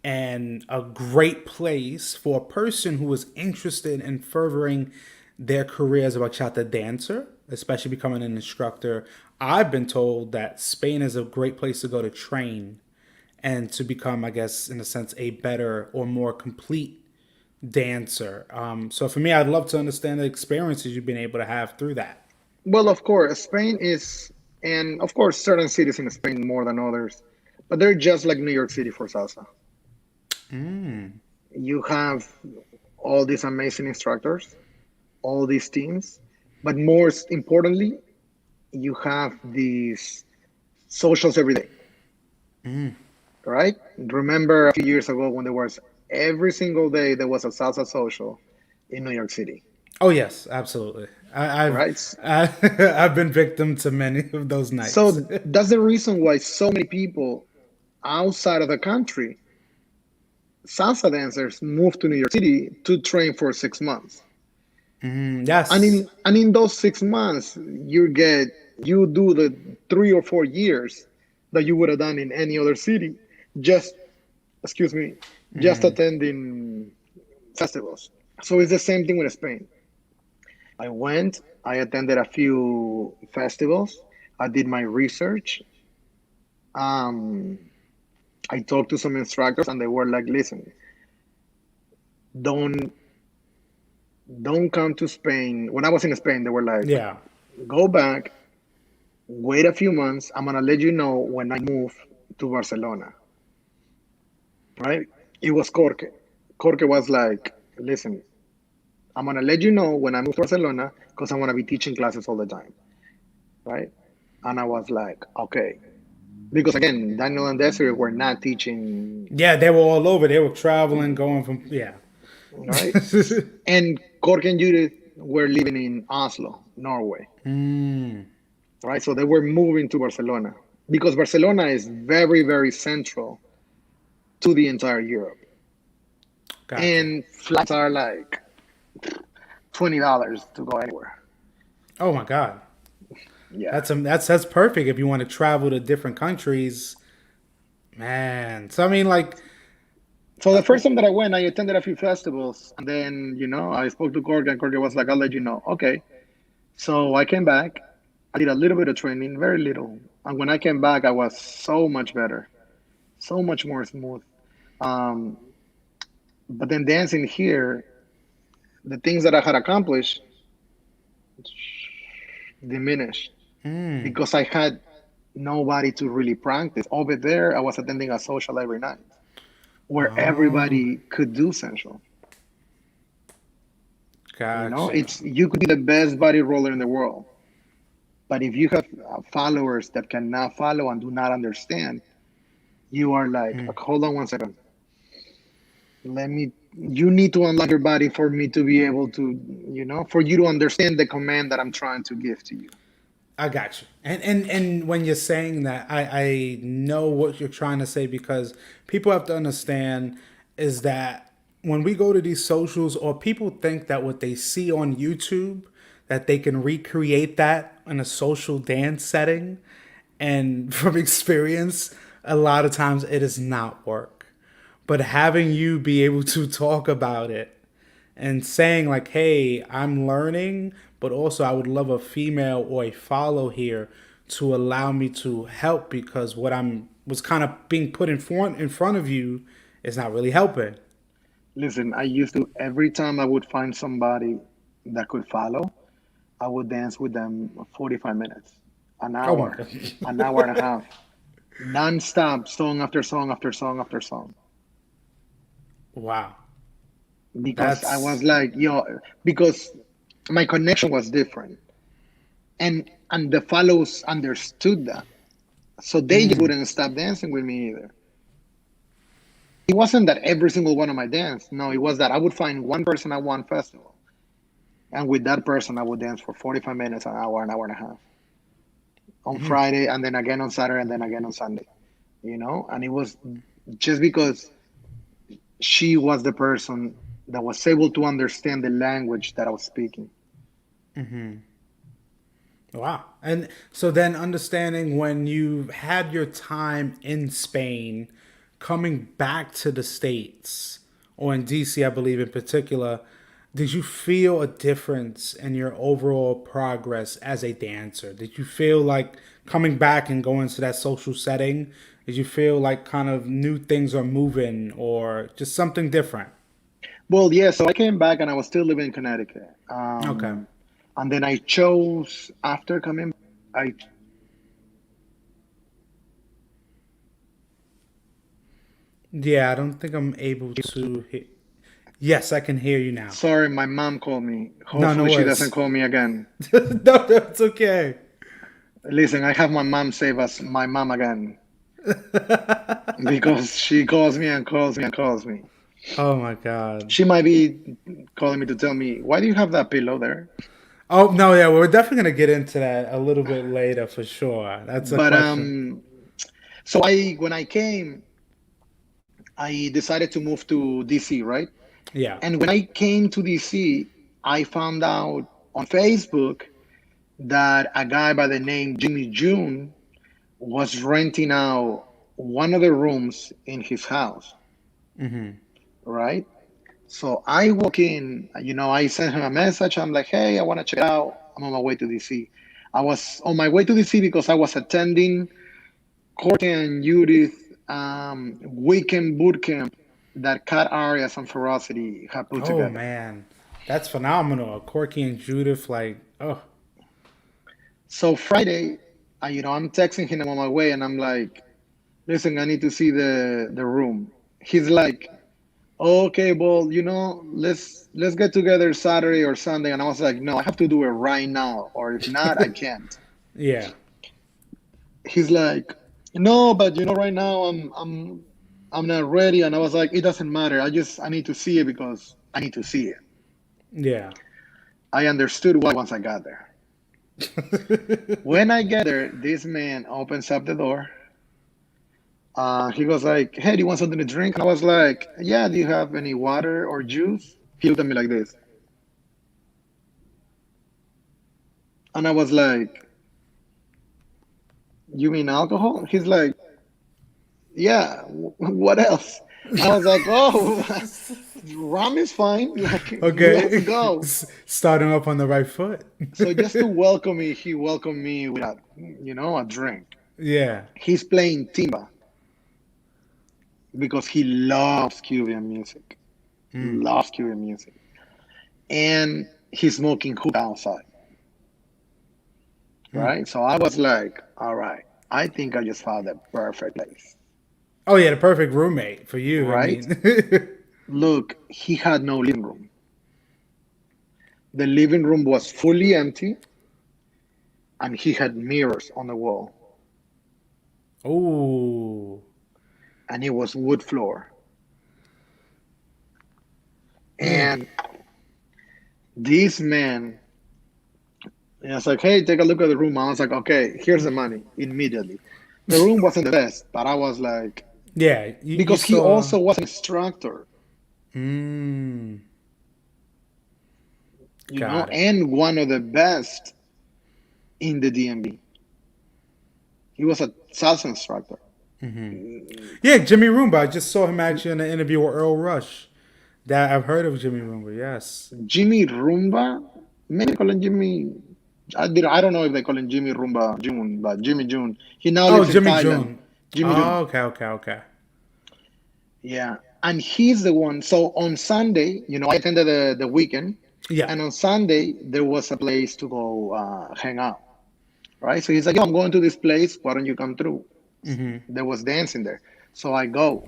and a great place for a person who was interested in furthering their career as a bachata dancer, especially becoming an instructor. I've been told that Spain is a great place to go to train and to become, I guess, in a sense, a better or more complete dancer. So for me, I'd love to understand the experiences you've been able to have through that. Well, of course, Spain is, and of course, certain cities in Spain more than others, but they're just like New York City for salsa. You have all these amazing instructors, all these teams, but more importantly, you have these socials every day. right? Remember a few years ago when there was every single day there was a salsa social in New York City, Oh yes, absolutely. right? I've been victim to many of those nights. So that's the reason why so many people outside of the country, salsa dancers, moved to New York City to train for 6 months. And Yes. in those 6 months, you do the 3 or 4 years that you would have done in any other city, just excuse me, just attending festivals. So it's the same thing with Spain. I went, I attended a few festivals, I did my research. Um, I talked to some instructors, and they were like, "Listen, don't don't come to Spain." When I was in Spain, they were like, Yeah. "Go back, wait a few months. I'm gonna let you know when I move to Barcelona." Right? It was Corke. Corke was like, "Listen, I'm gonna let you know when I move to Barcelona because I'm gonna be teaching classes all the time." Right? And I was like, "Okay," because again, Daniel and Desiree were not teaching, Yeah, they were all over. They were traveling, going from yeah. right? And Cork and Judith were living in Oslo, Norway, right? So they were moving to Barcelona because Barcelona is very, very central to the entire Europe. Gotcha. And flights are like $20 to go anywhere. Oh my god. Yeah. That's perfect if you want to travel to different countries, man. So I mean, like, So the first time that I went, I attended a few festivals, and then I spoke to Cork, and Cork was like, "I'll let you know." Okay. So I came back. I did a little bit of training, very little, and when I came back, I was so much better, so much more smooth. Um, but then dancing here, the things that I had accomplished diminished because I had nobody to really practice. Over there, I was attending a social every night where oh, everybody could do sensual. gotcha. It's you could be the best body roller in the world, but if you have followers that cannot follow and do not understand, you are like, hold on 1 second. You need to unlock your body for me to be able to, for you to understand the command that I'm trying to give to you. I got you. And when you're saying that, I know what you're trying to say because people have to understand is that when we go to these socials or people think that what they see on YouTube that they can recreate that in a social dance setting and from experience a lot of times it does not work. But having you be able to talk about it and saying like, "Hey, I'm learning, but also I would love a female or a follow here to allow me to help because what I'm was kind of being put in front of you is not really helping." Listen, I used to, every time I would find somebody that could follow, I would dance with them 45 minutes, Oh my god. an hour and a half, non-stop, song after song after song after song. Wow. Because I was That's like, because my connection was different. And the fellows understood that. So they just wouldn't stop dancing with me either. It wasn't that every single one of my dance. No, it was that I would find one person at one festival. And with that person, I would dance for 45 minutes, an hour and a half on Friday, and then again on Saturday, and then again on Sunday. And it was just because she was the person that was able to understand the language that I was speaking. wow. And so then understanding when you had your time in Spain, coming back to the States, or in DC, I believe in particular, did you feel a difference in your overall progress as a dancer? Did you feel like coming back and going to that social setting, did you feel like kind of new things are moving or just something different? Well, yeah, so I came back and I was still living in Connecticut. Okay. And then I chose, after coming, I Yeah, I don't think I'm able to hear. Yes, I can hear you now. sorry, my mom called me. No, no Hopefully she doesn't worries. call me again. No, it's okay. Listen, I have my mom save us, my mom again. because she calls me and calls me and calls me. Oh my god. She might be calling me to tell me, why do you have that pillow there? Oh no, yeah, we're definitely gonna get into that a little bit later for sure. That's a But question. so I when I came, I decided to move to DC, right? Yeah. And when I came to DC, I found out on Facebook that a guy by the name Jimmy June was renting out one of the rooms in his house, Mm-hmm. right? So I walk in, I sent him a message. I'm like, hey, I want to check it out. I'm on my way to DC. I was on my way to DC because I was attending Courtney and Judith weekend boot camp that Cat Arias and Ferocity have put Oh together. man, that's phenomenal. Corky and Judith, like, oh, So Friday, I'm texting him on my way, and I'm like, listen, I need to see the room. He's like, okay, well, let's get together Saturday or Sunday. And I was like, no, I have to do it right now, or if not, I can't. yeah, He's like, no, but right now I'm not ready. And I was like, it doesn't matter. I need to see it because I need to see it. yeah. I understood why once I got there. When I get there, this man opens up the door. He goes like, hey, do you want something to drink? And I was like, yeah, do you have any water or juice? He looked at me like this. And I was like, you mean alcohol? He's like, yeah, what else? I was like, oh, rum is fine. Like, let's Okay, go. starting up on the right foot. So just to welcome me, he welcomed me with a drink. yeah. He's playing timba because he loves Cuban music. Mm. Loves Cuban music. And he's smoking hookah outside. Mm. Right? So I was like, all right, I think I just found the perfect place. Oh yeah, the perfect roommate for you. I Right? mean, Look, he had no living room. The living room was fully empty and he had mirrors on the wall oh, and it was wood floor. mm. And this man, I was like, hey, take a look at the room. I was like, okay, here's the money immediately. The room wasn't the best, but I was like, Yeah. You because he saw. also was an instructor, Mm. Got it. and one of the best in the DMV. He was a salsa instructor. Hmm. Yeah, Jimmy Roomba. I just saw him actually in an interview with Earl Rush. That I've heard of Jimmy Roomba. Yes. Jimmy Rumba, maybe call him Jimmy. I don't know if they call him Jimmy Rumba June, but Jimmy June. He now Oh, lives in Jimmy Thailand. June. Jimmy Oh, June. okay, okay, okay. Yeah. And he's the one. So on Sunday, I attended the weekend, Yeah. and on Sunday, there was a place to go hang out. Right. So he's like, yo, I'm going to this place. Why don't you come through? Hmm. There was dancing there. So I go.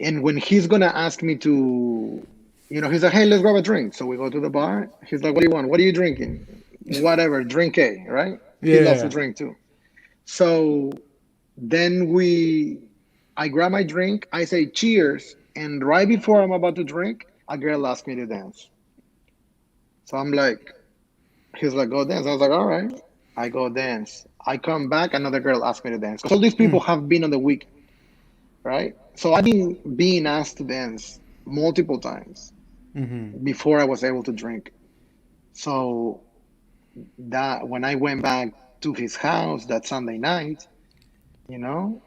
And when he's going to ask me to, he's like, hey, let's grab a drink. So we go to the bar. He's like, what do you want? What are you drinking? Whatever, drink A, right? He loves to Yeah. drink too. So then I grab my drink, I say cheers, and right before I'm about to drink, a girl asked me to dance. So I'm like, he's like, go dance. I was like, all right. I go dance. I come back, another girl asked me to dance. Because all these people Mm. have been on the weekend, right? So I've been being asked to dance multiple times Hmm. before I was able to drink. So that when I went back to his house that Sunday night, you know,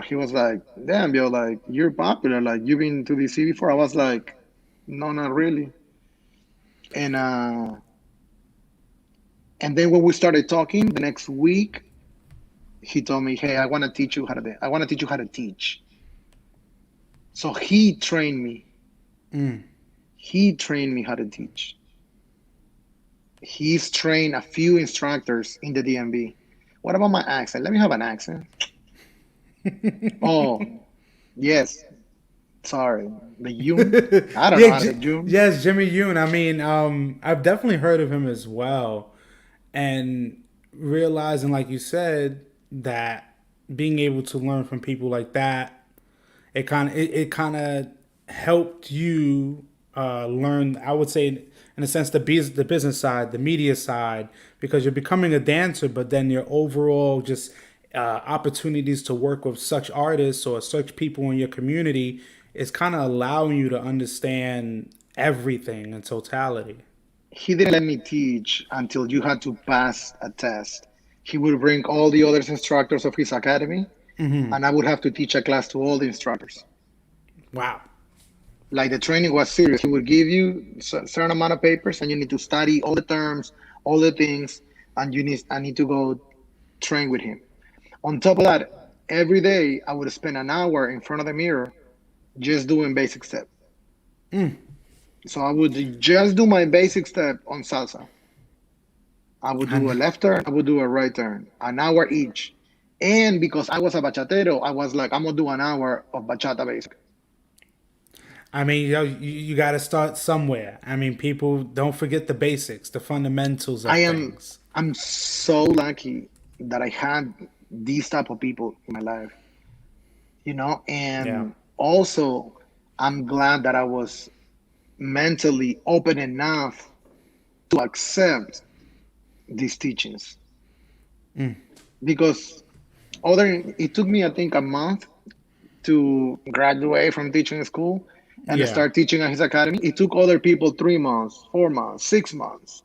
he was like, damn, yo, like, you're popular. Like, you've been to DC before? I was like, no, not really. And and then when we started talking the next week, he told me, hey, I want to teach you how to teach. So he trained me. Mm. He trained me how to teach. He's trained a few instructors in the DMV. What about my accent? Let me have an accent. Oh, yes. Sorry. The Yoon? I don't know yeah, how to say Yoon. yes, Jimmy Yoon. I mean, I've definitely heard of him as well, and realizing, like you said, that being able to learn from people like that, it kind of helped you learn. I would say, in a sense, the business side, the media side, because you're becoming a dancer, but then your overall just opportunities to work with such artists or such people in your community is kind of allowing you to understand everything in totality. He didn't let me teach until you had to pass a test. He would bring all the other instructors of his academy, and I would have to teach a class to all the instructors. Wow. Like the training was serious. He would give you a certain amount of papers, and you need to study all the terms, all the things, and I need to go train with him. On top of that, every day I would spend an hour in front of the mirror just doing basic step. So I would just do my basic step on salsa. I would do a And left turn, I would do a right turn, an hour each. And because I was a bachatero, I was like, I'm gonna do an hour of bachata basic. I mean, you got to start somewhere. I mean, people don't forget the basics, the fundamentals I of am things. I'm so lucky that I had these type of people in my life, Yeah. and also I'm glad that I was mentally open enough to accept these teachings because other it took me I think a month to graduate from teaching school and Yeah. start teaching at his academy. It took other people 3 months, 4 months, 6 months.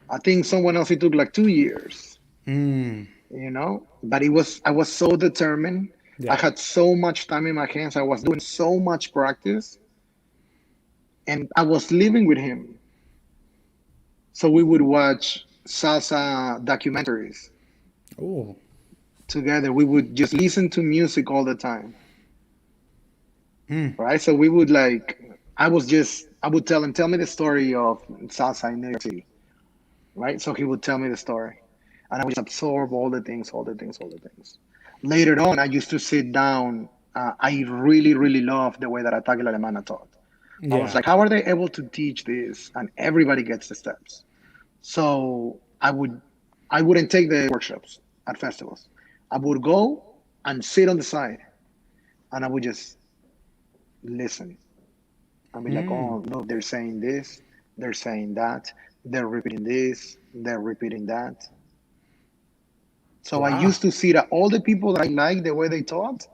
I think someone else it took like 2 years, But I was so determined. I Yeah. had so much time in my hands. I was doing so much practice and I was living with him. So we would watch salsa documentaries Oh. together. We would just listen to music all the time. Right? So we would I would tell me the story of salsa in New York City, right? So he would tell me the story, and I would just absorb all the things, all the things, all the things. Later on, I used to sit down. I really, really loved the way that Atagil Alemana taught. I was Yeah. like, how are they able to teach this and everybody gets the steps? So I wouldn't take the workshops at festivals. I would go and sit on the side, and I would just listen. I'd be like, oh, no, they're saying this, they're saying that, they're repeating this, they're repeating that. So I Wow. used to see that all the people that I liked the way they taught,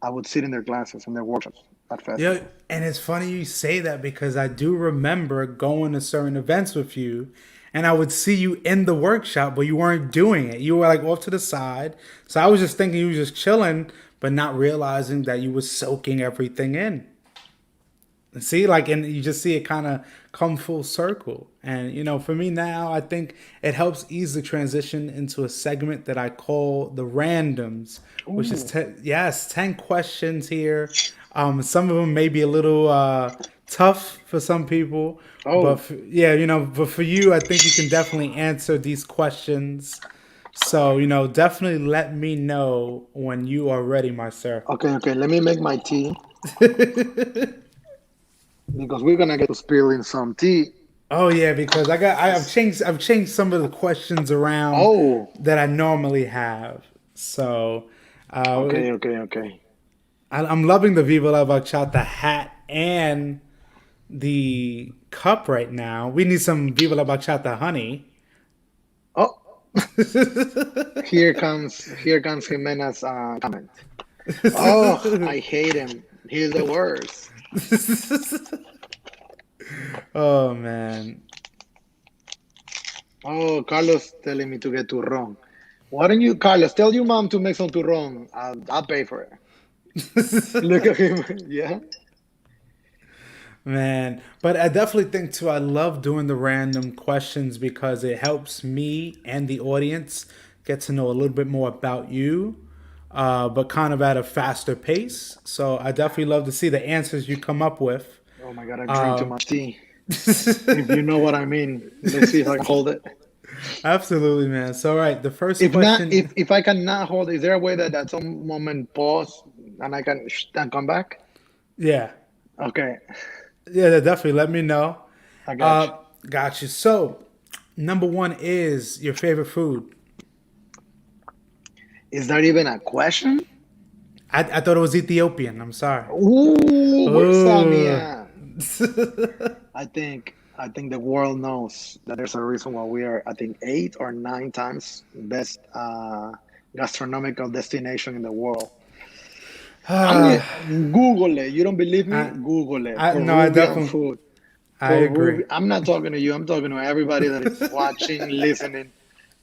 I would sit in their classes and their workshops at Yeah, festivals. and it's funny you say that because I do remember going to certain events with you, and I would see you in the workshop, but you weren't doing it. You were like off to the side. So I was just thinking you were just chilling, but not realizing that you were soaking everything in. See, like, and you just see it kind of come full circle. And, for me now, I think it helps ease the transition into a segment that I call the randoms, which is, Ooh. yes, 10 questions here. Some of them may be a little tough for some people, but Oh, yeah, but for you, I think you can definitely answer these questions. So, definitely let me know when you are ready, my sir. okay, okay. Let me make my tea because we're gonna get to spilling some tea. Oh yeah, because I've changed some of the questions around Oh, that I normally have. So uh, okay, okay, okay. I'm loving the Viva La Bachata hat and the cup right now. We need some Viva La Bachata honey. Oh, here comes Jimena's comment. Oh, I hate him. He's the worst. Oh man. Oh, Carlos telling me to get turron. Why don't you, Carlos, tell your mom to make some turron? I'll pay for it. Look at him. Yeah. Man, but I definitely think too. I love doing the random questions because it helps me and the audience get to know a little bit more about you, but kind of at a faster pace. So I definitely love to see the answers you come up with. Oh my God, I drink too Uh, much tea. If you know what I mean. Let's see if I can hold it. Absolutely, man. So, all right, the first If not, question. if I cannot hold, is there a way that at some moment pause and I can and come back? Yeah, Okay, yeah, definitely. Let me know. I got you. Got you. So, number one is your favorite food. Is that even a question? I thought it was Ethiopian. I'm sorry. Ooh, where's Sammy Oh. at? I think the world knows that there's a reason why we are, I think, 8 or 9 times best gastronomical destination in the world. I'm gonna Google it. You don't believe me? I, Google it. no, I Peruvian definitely, food. I agree. Peruvian. I'm not talking to you. I'm talking to everybody that is watching, listening.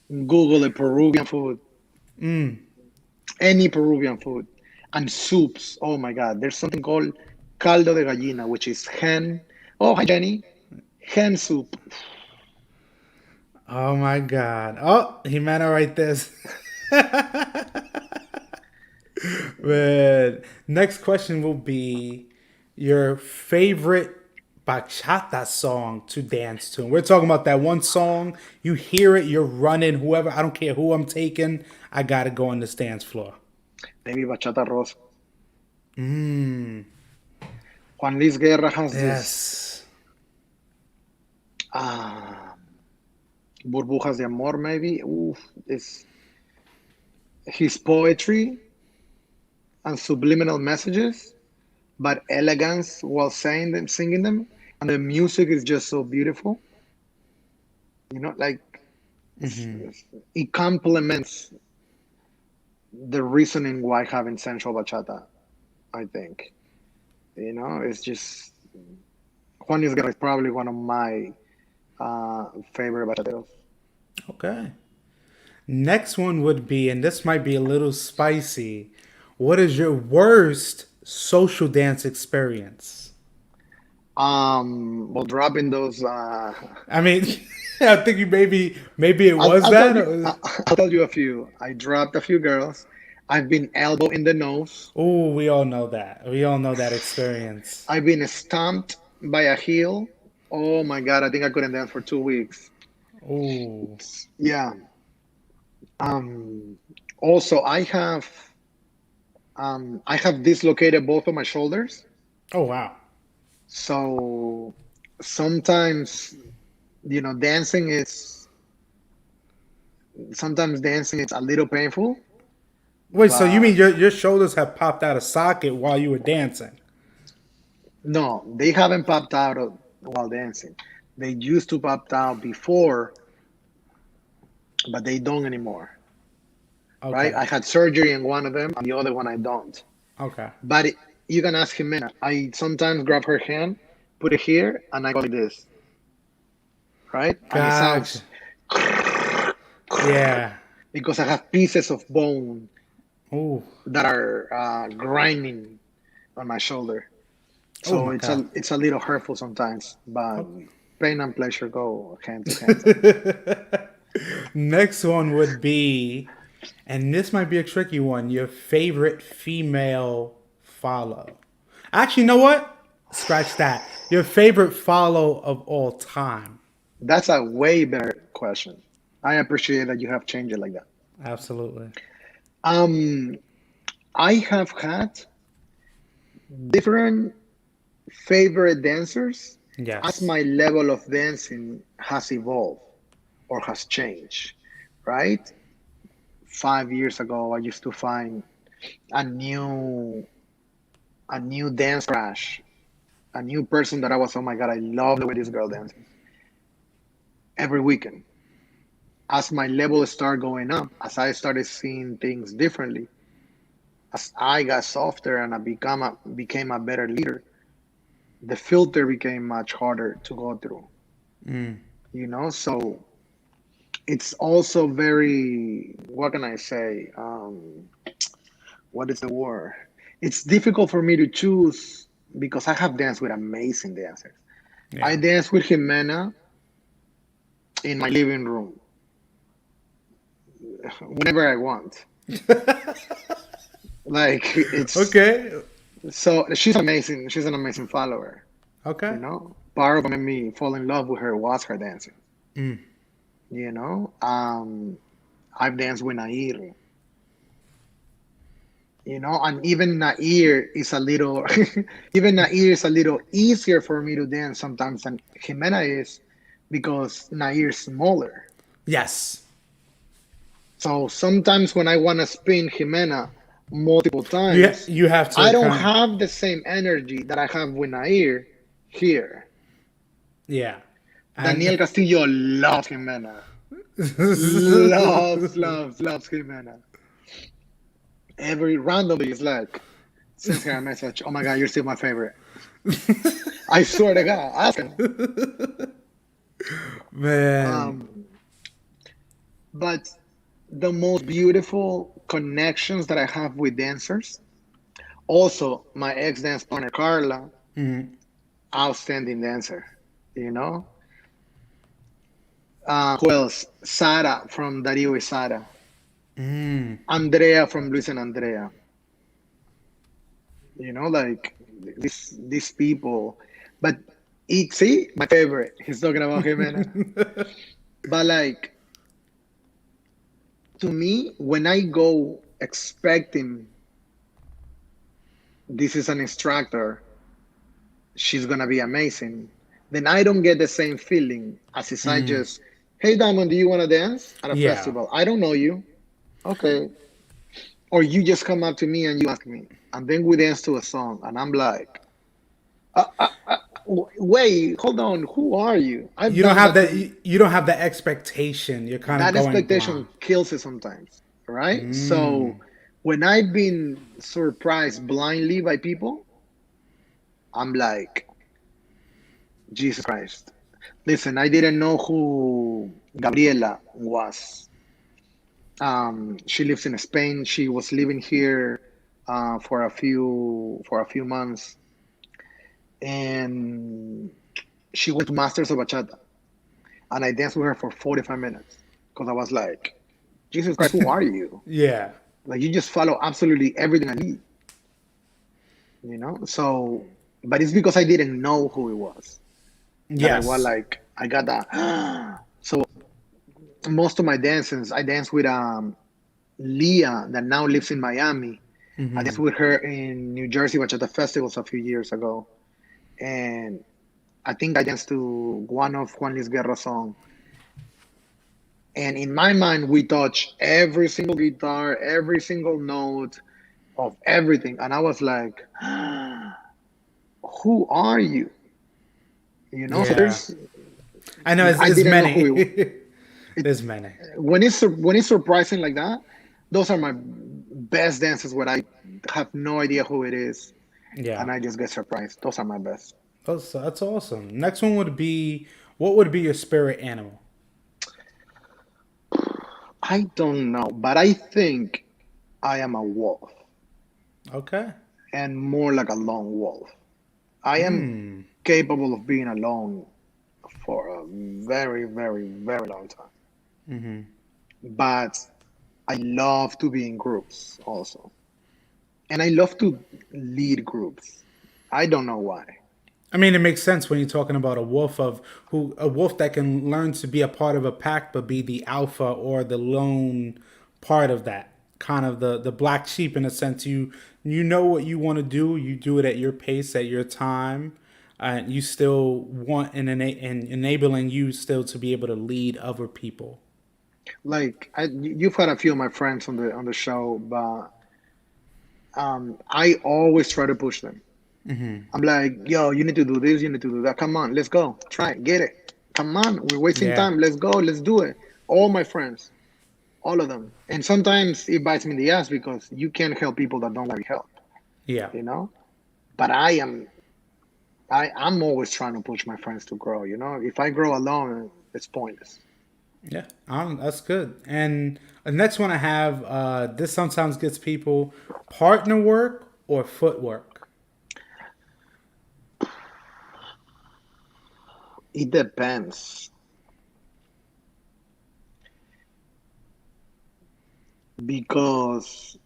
Google it. Peruvian food. Any Peruvian food. And soups. Oh my God. There's something called caldo de gallina, which is hen. Oh, hi, Jenny. Hen soup. Oh my God. Oh, Jimena right this. But next question will be your favorite bachata song to dance to. And we're talking about that one song. You hear it, you're running, whoever, I don't care who I'm taking, I gotta go on this dance floor. Maybe bachata rosa. Mmm. Juan Luis Guerra has this Yes. ah, burbujas de amor, maybe. Oof, this his poetry and subliminal messages, but elegance while saying them, singing them, and the music is just so beautiful. Like it complements the reasoning why having sensual bachata. I think it's just Juan Luis Guerra is probably one of my favorite bachateros. Okay. Next one would be, and this might be a little spicy. What is your worst social dance experience? Well, dropping those. I mean, I think you maybe it I'll, was I'll tell that. you. I'll tell you a few. I dropped a few girls. I've been elbow in the nose. Oh, we all know that. We all know that experience. I've been stomped by a heel. Oh my God! I think I couldn't dance for 2 weeks. Oh, Yeah. Um. Also, I have dislocated both of my shoulders. oh wow. So sometimes, dancing is a little painful, Wait, so you but mean your shoulders have popped out of socket while you were dancing? no, they haven't popped out while dancing. They used to pop out before, but they don't anymore. Right? Okay. I had surgery in one of them, and the other one I don't. Okay. But you can ask Jimena. I sometimes grab her hand, put it here, and I go like this, right? And it Gotcha. sounds Yeah. because I have pieces of bone Oh. that are grinding on my shoulder. Oh So my God. it's a little hurtful sometimes, but Okay. pain and pleasure go hand to hand. Next one would be, and this might be a tricky one, your favorite female follow. Actually, you know what? Scratch that. Your favorite follow of all time. That's a way better question. I appreciate that you have changed it like that. Absolutely. Um, I have had different favorite dancers as Yes. my level of dancing has evolved or has changed, right? 5 years ago, I used to find a new a new dance crash, a new person that I was, oh my God, I love the way this girl dances every weekend. As my level started going up, as I started seeing things differently, as I got softer and became a better leader, the filter became much harder to go through. So it's also very, what can I say? What is the word? It's difficult for me to choose because I have danced with amazing dancers. I Yeah. dance with Jimena in my living room whenever I want. Like it's Okay. so she's amazing. She's an amazing follower. Okay. Part of what made me fall in love with her was her dancing. You know, I've danced with Nair. And even Nair is a little, even Nair is a little easier for me to dance sometimes than Jimena is because Nair is smaller. Yes. So sometimes when I want to spin Jimena multiple times, You have I to don't kind of, have the same energy that I have when I hear here. yeah. Daniel And Castillo loves Jimena. Loves Jimena. Every randomly is like, sends her a message. Oh my God, you're still my favorite. I swear to God, ask him. man, Um, but the most beautiful connections that I have with dancers. Also, my ex dance partner Carla, outstanding dancer. You know, who else? Sara from Dario y Sara. Andrea from Luis and Andrea. You know, like these people. But Itzy, my favorite. He's talking about Jimena. But like to me, when I go expecting this is an instructor, she's gonna be amazing, then I don't get the same feeling as if I just, hey Diamond, do you wanna dance at a yeah, festival? I don't know you. Okay. Or you just come up to me and you ask me, and then we dance to a song, and I'm like, wait, hold on, who are you? I've you don't done have that that. to You don't have the expectation. You're kind of that going blind. expectation kills it sometimes, right? So when I've been surprised blindly by people, I'm like, Jesus Christ. Listen, I didn't know who Gabriela was. She lives in Spain. She was living here for a few months, and she went to Masters of Bachata, and I danced with her for 45 minutes because I was like, Jesus Christ, who are you? Yeah. Like you just follow absolutely everything I lead, you know. So, but it's because I didn't know who it was that I was Yes. like, I got that. So most of my dances, I danced with Leah that now lives in Miami. I danced with her in New Jersey Bachata festivals a few years ago, and I think I danced to one of Juan Luis Guerra's song. And in my mind, we touch every single guitar, every single note of everything, and I was like, "Who are you?" You know. So Yeah. there's, I know I it's didn't know many. who it was. There's many. When it's surprising like that, those are my best dances where I have no idea who it is Yeah. and I just get surprised. Those are my best. That's awesome. Next one would be, what would be your spirit animal? I don't know, but I think I am a wolf Okay. and more like a lone wolf. I am capable of being alone for a very, very, very long time. But I love to be in groups also. And I love to lead groups. I don't know why. I mean, it makes sense when you're talking about a wolf that can learn to be a part of a pack, but be the alpha or the lone part of that kind of the black sheep in a sense. You know what you want to do. You do it at your pace, at your time. You still want and enabling you still to be able to lead other people. Like you've had a few of my friends on the show, but I always try to push them. I'm like, yo, you need to do this, you need to do that. Come on, let's go. Try it, get it. Come on, we're wasting Yeah, time. Let's go, let's do it. All my friends, all of them. And sometimes it bites me in the ass because you can't help people that don't want to be helped, yeah, you know? But I'm always trying to push my friends to grow, you know? If I grow alone, it's pointless. yeah. That's good. And the next one I have, this sometimes gets people partner work or footwork. It depends because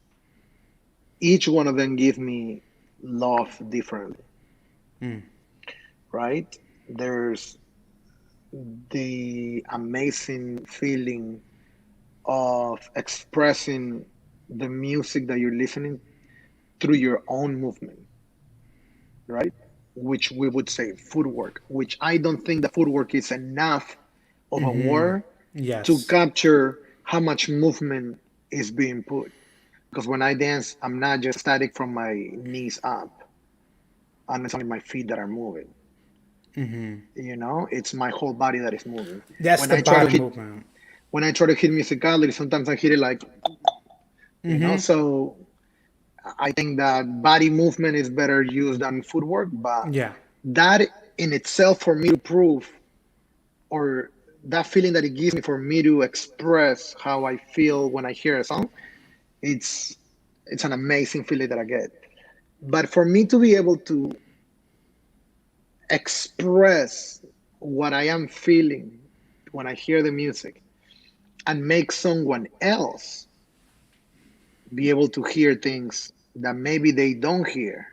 each one of them give me love differently, right? There's the amazing feeling of expressing the music that you're listening through your own movement, right? Which we would say footwork, which I don't think that footwork is enough of a word to Yes. capture how much movement is being put. Because when I dance, I'm not just static from my knees up, and it's only my feet that are moving. It's my whole body that is moving. That's When the I try to body hit, movement. when I try to hit musicality, sometimes I hit it like, So I think that body movement is better used than footwork, but Yeah. that in itself for me to prove, or that feeling that it gives me for me to express how I feel when I hear a song, it's it's an amazing feeling that I get. But for me to be able to express what I am feeling when I hear the music and make someone else be able to hear things that maybe they don't hear,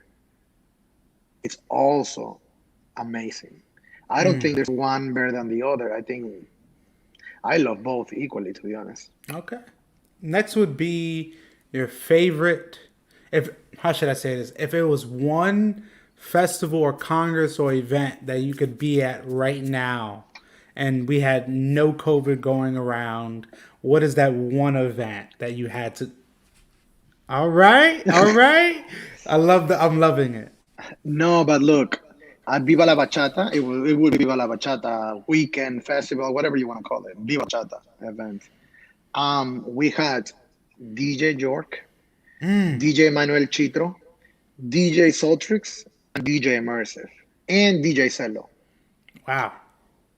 it's also amazing. I don't think there's one better than the other. I think I love both equally, to be honest. Okay. Next would be your favorite. If how should I say this? If it was one festival or congress or event that you could be at right now, and we had no COVID going around, what is that one event that you had to? All right, all right. I love the. I'm loving it. No, but look, at Viva La Bachata, it would be Viva La Bachata weekend festival, whatever you want to call it, Viva Bachata event. We had DJ York, DJ Manuel Chitro, DJ Soltrix, and DJ Immersive, and DJ Cello. Wow,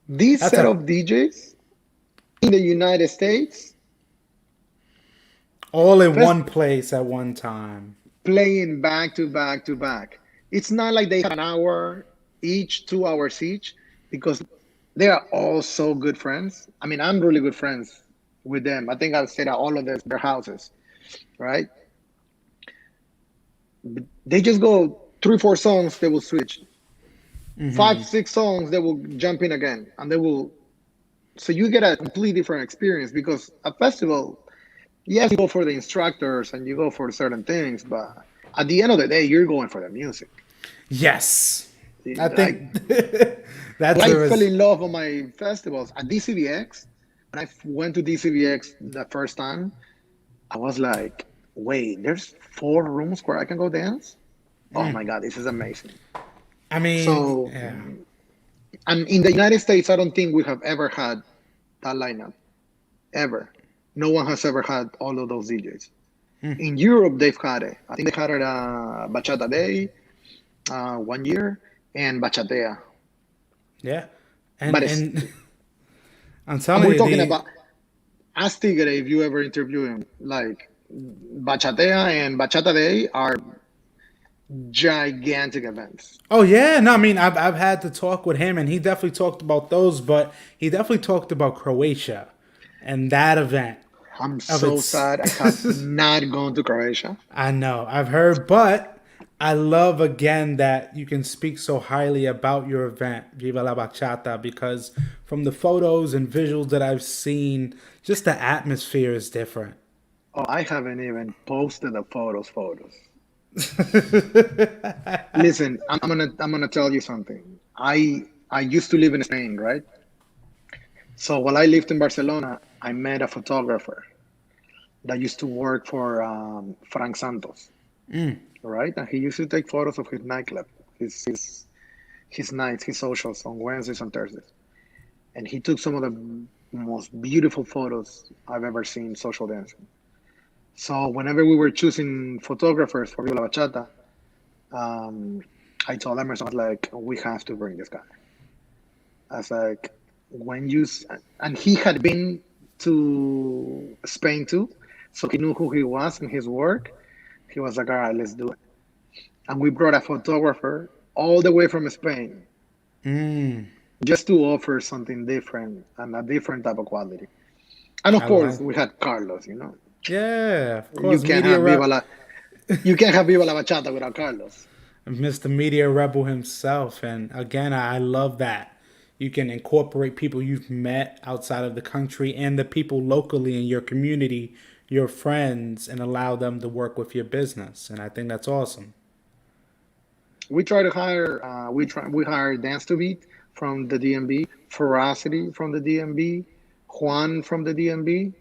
This that's set a of DJs in the United States all in fest one place at one time. playing back to back to back. It's not like they have an hour each, 2 hours each, because they are all so good friends. I mean, I'm really good friends with them. I think I've stayed at all of their houses, right? They just go 3, 4 songs, they will switch. 5, 6 songs, they will jump in again, and they will. So you get a completely different experience because a festival, yes, you go for the instructors and you go for certain things, but at the end of the day, you're going for the music. Yes, I Like think that's I the fell in love on my festivals at DCBX. When I went to DCBX the first time, I was like, wait, there's 4 rooms where I can go dance? Oh my God, this is amazing. I mean, So, yeah. and in the United States, I don't think we have ever had that lineup, ever. No one has ever had all of those DJs. In Europe, they've had it. I think they had it Bachata Day 1 year and Bachatea. Yeah. But And I'm and telling we're you, talking the about Ask Tigre if you ever interview him. Like Bachatea and Bachata Day are gigantic events. oh yeah, no, I mean I've had to talk with him and he definitely talked about those, but he definitely talked about Croatia and that event I'm of so its sad I have not gone to Croatia. I know, I've heard, but I love again that you can speak so highly about your event, Viva la Bachata, because from the photos and visuals that I've seen, just the atmosphere is different. Oh, I haven't even posted the photos. Listen, I'm gonna tell you something. I used to live in Spain, right? So while I lived in Barcelona, I met a photographer that used to work for Frank Santos, right? And he used to take photos of his nightclub, his nights, his socials on Wednesdays and Thursdays. And he took some of the most beautiful photos I've ever seen social dancing. So whenever we were choosing photographers for Viva La Bachata, um, I told Emerson, I was like, we have to bring this guy. I was like, when you, and he had been to Spain too, so he knew who he was and his work. He was like, all right, let's do it. And we brought a photographer all the way from Spain Mm, just to offer something different and a different type of quality. And of I course, like. we had Carlos. Yeah, of You course, can't media have Viva rep, La, you can't have Viva La Bachata without Carlos. Mr. Media Rebel himself, and again, I love that you can incorporate people you've met outside of the country and the people locally in your community, your friends, and allow them to work with your business, and I think that's awesome. We try to hire, we hire Dance to Beat from the DMB, Ferocity from the DMB, Juan from the DMB.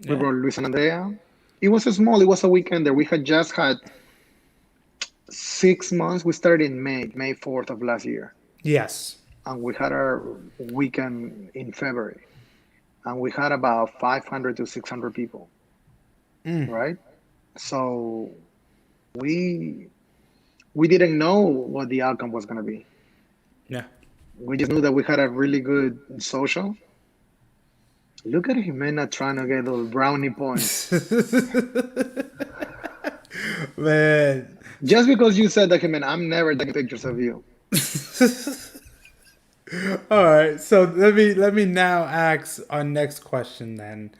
We Yeah. brought Luis and Andrea. It was a small, it was a weekend there. We had just had 6 months. We started in May 4th of last year. Yes. And we had our weekend in February. And we had about 500 to 600 people, right? So we we didn't know what the outcome was going to be. Yeah. We just knew that we had a really good social. Look at Jimena trying to get those brownie points. Man. Just because you said that, Jimena, I'm never taking pictures of you. All right. So let me now ask our next question then.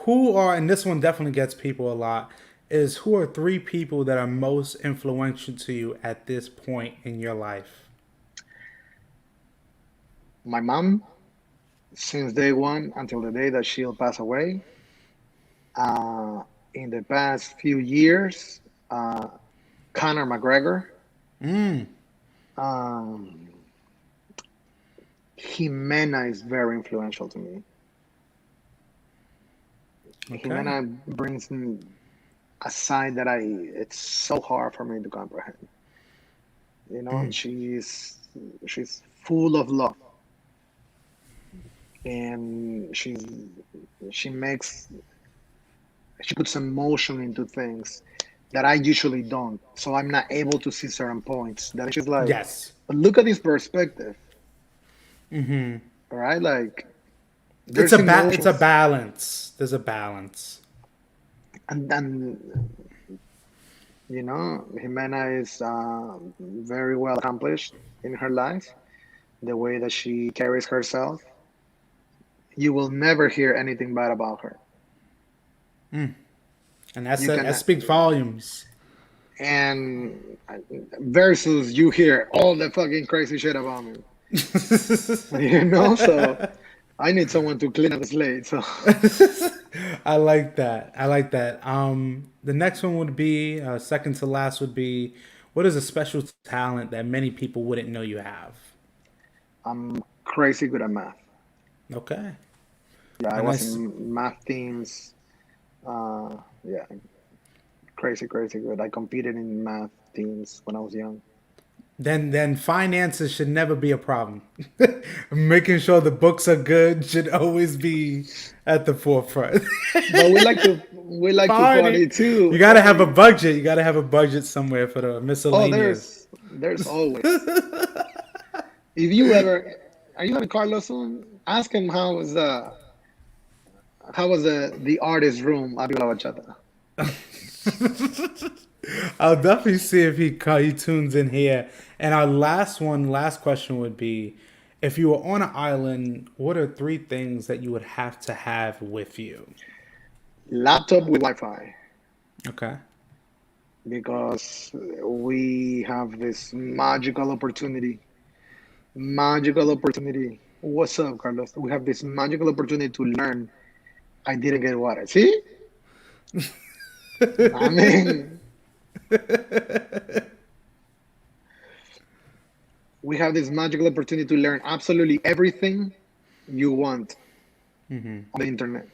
Who are, and this one definitely gets people a lot, is who are three people that are most influential to you at this point in your life? My mom, since day one until the day that she'll pass away, uh, in the past few years, uh, Conor McGregor, Mm. um, Jimena is very influential to me. Okay. Jimena brings me a side that it's so hard for me to comprehend. You know, she's full of love, and she makes she puts emotion into things that I usually don't. So I'm not able to see certain points. That she's like, Yes. but look at this perspective, all right? Like there's It's a emotions, balance. There's a balance. and then Jimena is very well accomplished in her life. The way that she carries herself, you will never hear anything bad about her. And You that can, speaks volumes. and versus you hear all the fucking crazy shit about me, So I need someone to clean up the slate. So I like that. I like that. The next one would be second to last would be, what is a special talent that many people wouldn't know you have? I'm crazy good at math. Okay. Yeah, I And was that's in math teams. Yeah, crazy, crazy good. I competed in math teams when I was young. then finances should never be a problem. Making sure the books are good should always be at the forefront. But we like to Party. party too. You gotta have a Party. budget. You gotta have a budget somewhere for the Oh, miscellaneous. there's always. If you ever are you having Carlos soon? Ask him how was the artist room at Viva La Bachata. I'll definitely see if he tunes in here. And our last question would be, if you were on an island, what are three things that you would have to have with you? Laptop with Wi-Fi Okay. because we have this magical opportunity. Magical opportunity. What's up, Carlos? We have this magical opportunity to learn. I didn't get water. See? I mean, we have this magical opportunity to learn absolutely everything you want on the internet.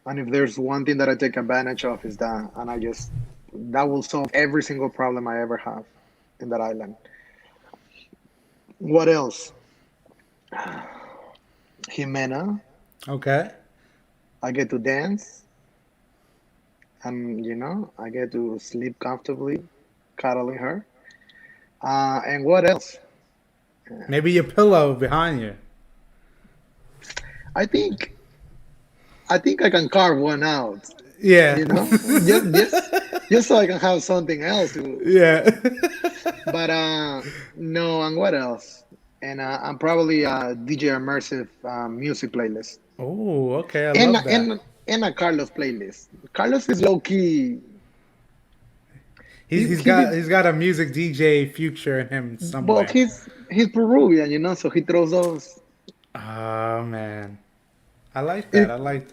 And if there's one thing that I take advantage of is that, and that will solve every single problem I ever have in that island. What else? Jimena, Okay. I get to dance, and I get to sleep comfortably, cuddling her. And what else? Maybe your pillow behind you. I think I think I can carve one out. Yeah. You know, just so I can have something else to. Yeah. But no, and what else? And I'm probably a DJ immersive music playlist Oh, okay. I and love that. a Carlos playlist. Carlos is low key. He's He did he's got a music DJ future in him well. somewhere. He's Peruvian, so he throws those. Oh man. I like that. If I like.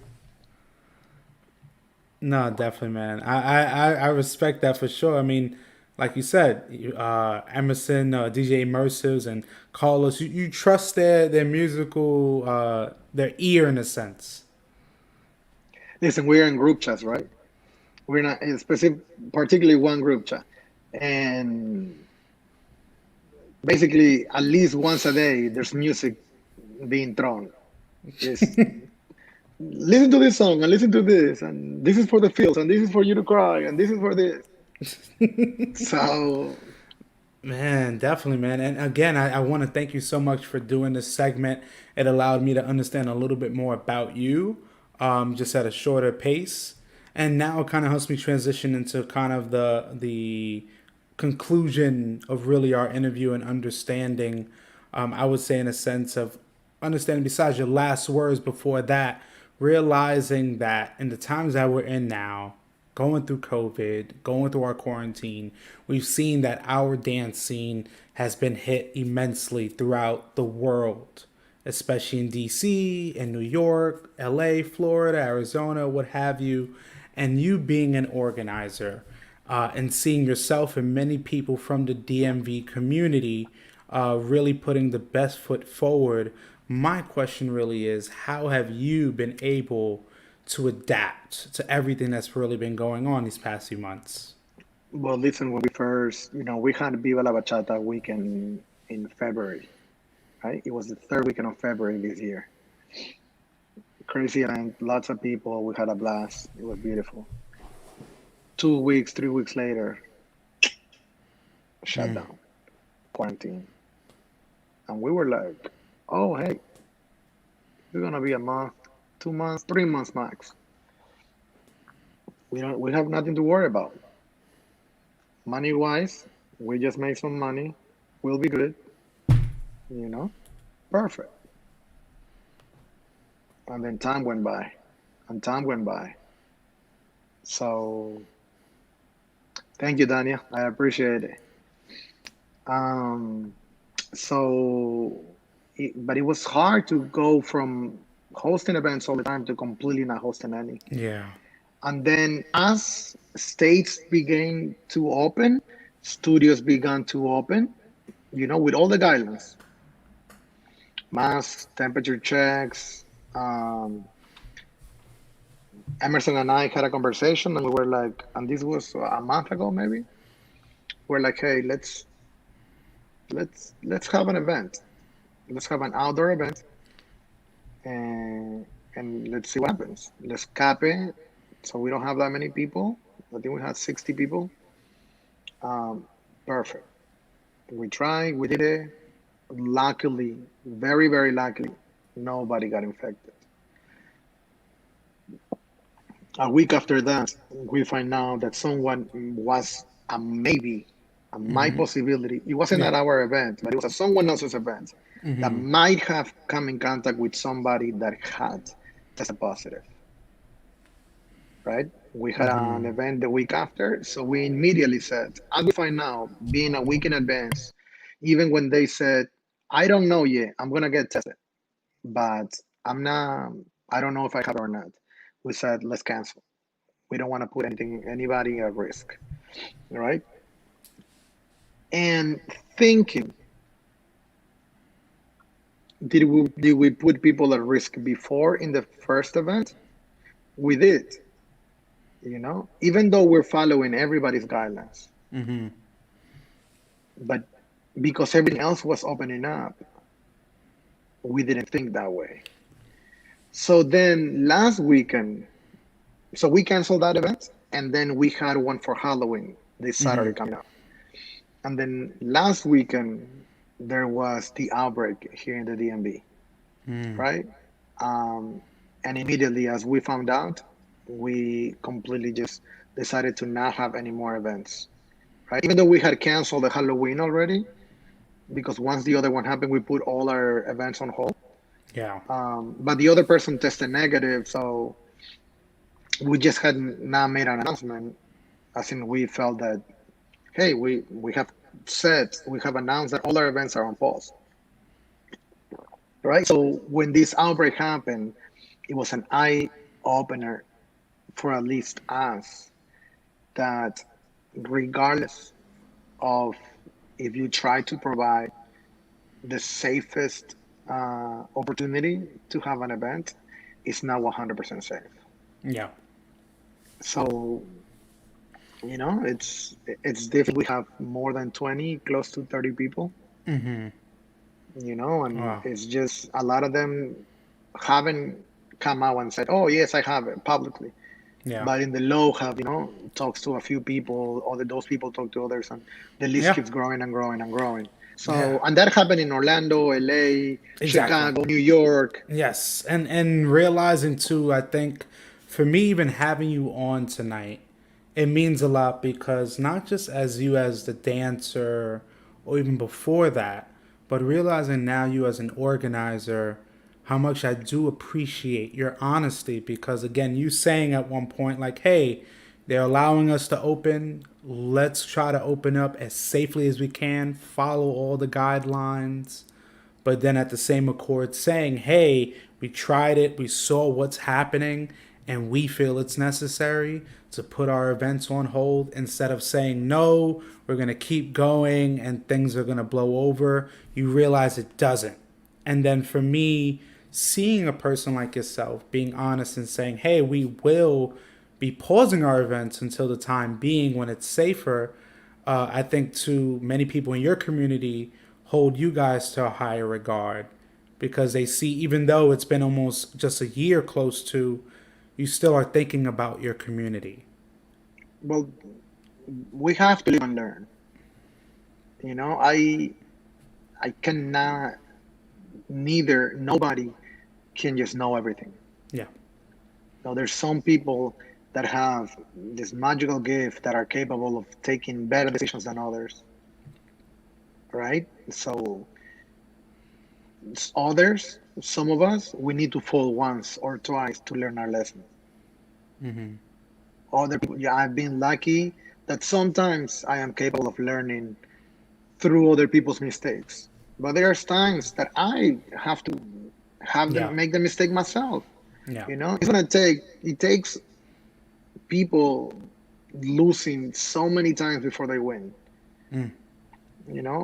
No, definitely, man. I respect that for sure. I mean, like you said, Emerson, DJ Immersives, and Carlos, you trust their musical their ear in a sense. Listen, we're in group chats, right? We're not in specific, particularly one group chat, and basically at least once a day there's music being thrown. Just listen to this song and listen to this, and this is for the feels, and this is for you to cry, and this is for this. So, Man, definitely, man. And again, I want to thank you so much for doing this segment. It allowed me to understand a little bit more about you, just at a shorter pace. And now it kind of helps me transition into kind of the conclusion of really our interview and understanding. I would say, in a sense of understanding, besides your last words before that, realizing that in the times that we're in now, going through COVID, going through our quarantine, we've seen that our dance scene has been hit immensely throughout the world, especially in DC, in New York, LA, Florida, Arizona, what have you. And you being an organizer and seeing yourself and many people from the DMV community really putting the best foot forward. My question really is, how have you been able to adapt to everything that's really been going on these past few months? well, listen, when we first, we had Viva La Bachata weekend in February, right? It was the third weekend of February this year. Crazy event, lots of people. We had a blast. It was beautiful. 2 weeks, 3 weeks later, shut down, quarantine. And we were like, oh, hey, it's gonna be a month, 2 months, 3 months max. We have nothing to worry about. Money wise, we just made some money. We'll be good, you know? Perfect. And then time went by, and time went by. So thank you, Dania. I appreciate it. Um, but it was hard to go from hosting events all the time to completely not hosting any. Yeah. And then as states began to open, studios began to open, with all the guidelines, masks, temperature checks. Um, Emerson and I had a conversation, and we were like, and this was a month ago, maybe. We're like, hey, let's have an event. Let's have an outdoor event, and let's see what happens. Let's cap it so we don't have that many people. I think we had 60 people. Um, Perfect. We tried, we did it. Luckily, very, very luckily, nobody got infected. A week after that, we find out that someone was a maybe, a my possibility. It wasn't Yeah. at our event, but it was at someone else's event that might have come in contact with somebody that had tested positive, right? We had an event the week after, so we immediately said, as we find out, being a week in advance, even when they said, I don't know yet, I'm gonna get tested, but I'm not, I don't know if I have it or not. We said, let's cancel. We don't want to put anybody at risk, right? And thinking, did we put people at risk before in the first event? We did, even though we're following everybody's guidelines. But because everything else was opening up, we didn't think that way. So then last weekend, so we canceled that event, and then we had one for Halloween this Saturday coming up. And then last weekend, there was the outbreak here in the DMV, right? Um, and immediately, as we found out, we completely just decided to not have any more events, right? Even though we had canceled the Halloween already, because once the other one happened, we put all our events on hold. Yeah. But the other person tested negative, so we just had not made an announcement. As in, we felt that, hey, we have announced that all our events are on pause, right? So when this outbreak happened, it was an eye opener for at least us that regardless of if you try to provide the safest opportunity to have an event, it's not 100% safe. Yeah. So, it's difficult. We have more than 20, close to 30 people, and Wow. it's just a lot of them haven't come out and said, "Oh, yes, I have it," publicly. Yeah. But in the low have, talks to a few people, or those people talk to others, and the list Yeah. keeps growing and growing and growing. Yeah. So, and that happened in Orlando, LA, Exactly. Chicago, New York. Yes, and realizing too, I think for me even having you on tonight, it means a lot because not just as you as the dancer or even before that, but realizing now you as an organizer how much I do appreciate your honesty because again, you saying at one point like, "Hey, they're allowing us to open. Let's try to open up as safely as we can, follow all the guidelines." But then at the same accord saying, hey, we tried it, we saw what's happening, and we feel it's necessary to put our events on hold instead of saying, no, we're going to keep going and things are going to blow over. You realize it doesn't. And then for me, seeing a person like yourself being honest and saying, hey, we will be pausing our events until the time being when it's safer, I think to many people in your community hold you guys to a higher regard because they see, even though it's been almost just a year close to, you still are thinking about your community. Well, we have to live and learn. I cannot, neither, nobody can just know everything. Yeah. There's some people that have this magical gift that are capable of taking better decisions than others, right? So others, some of us, we need to fall once or twice to learn our lesson. Other people, yeah, I've been lucky that sometimes I am capable of learning through other people's mistakes. But there's times that I have to have Yeah. them make the mistake myself. Yeah. It takes people losing so many times before they win.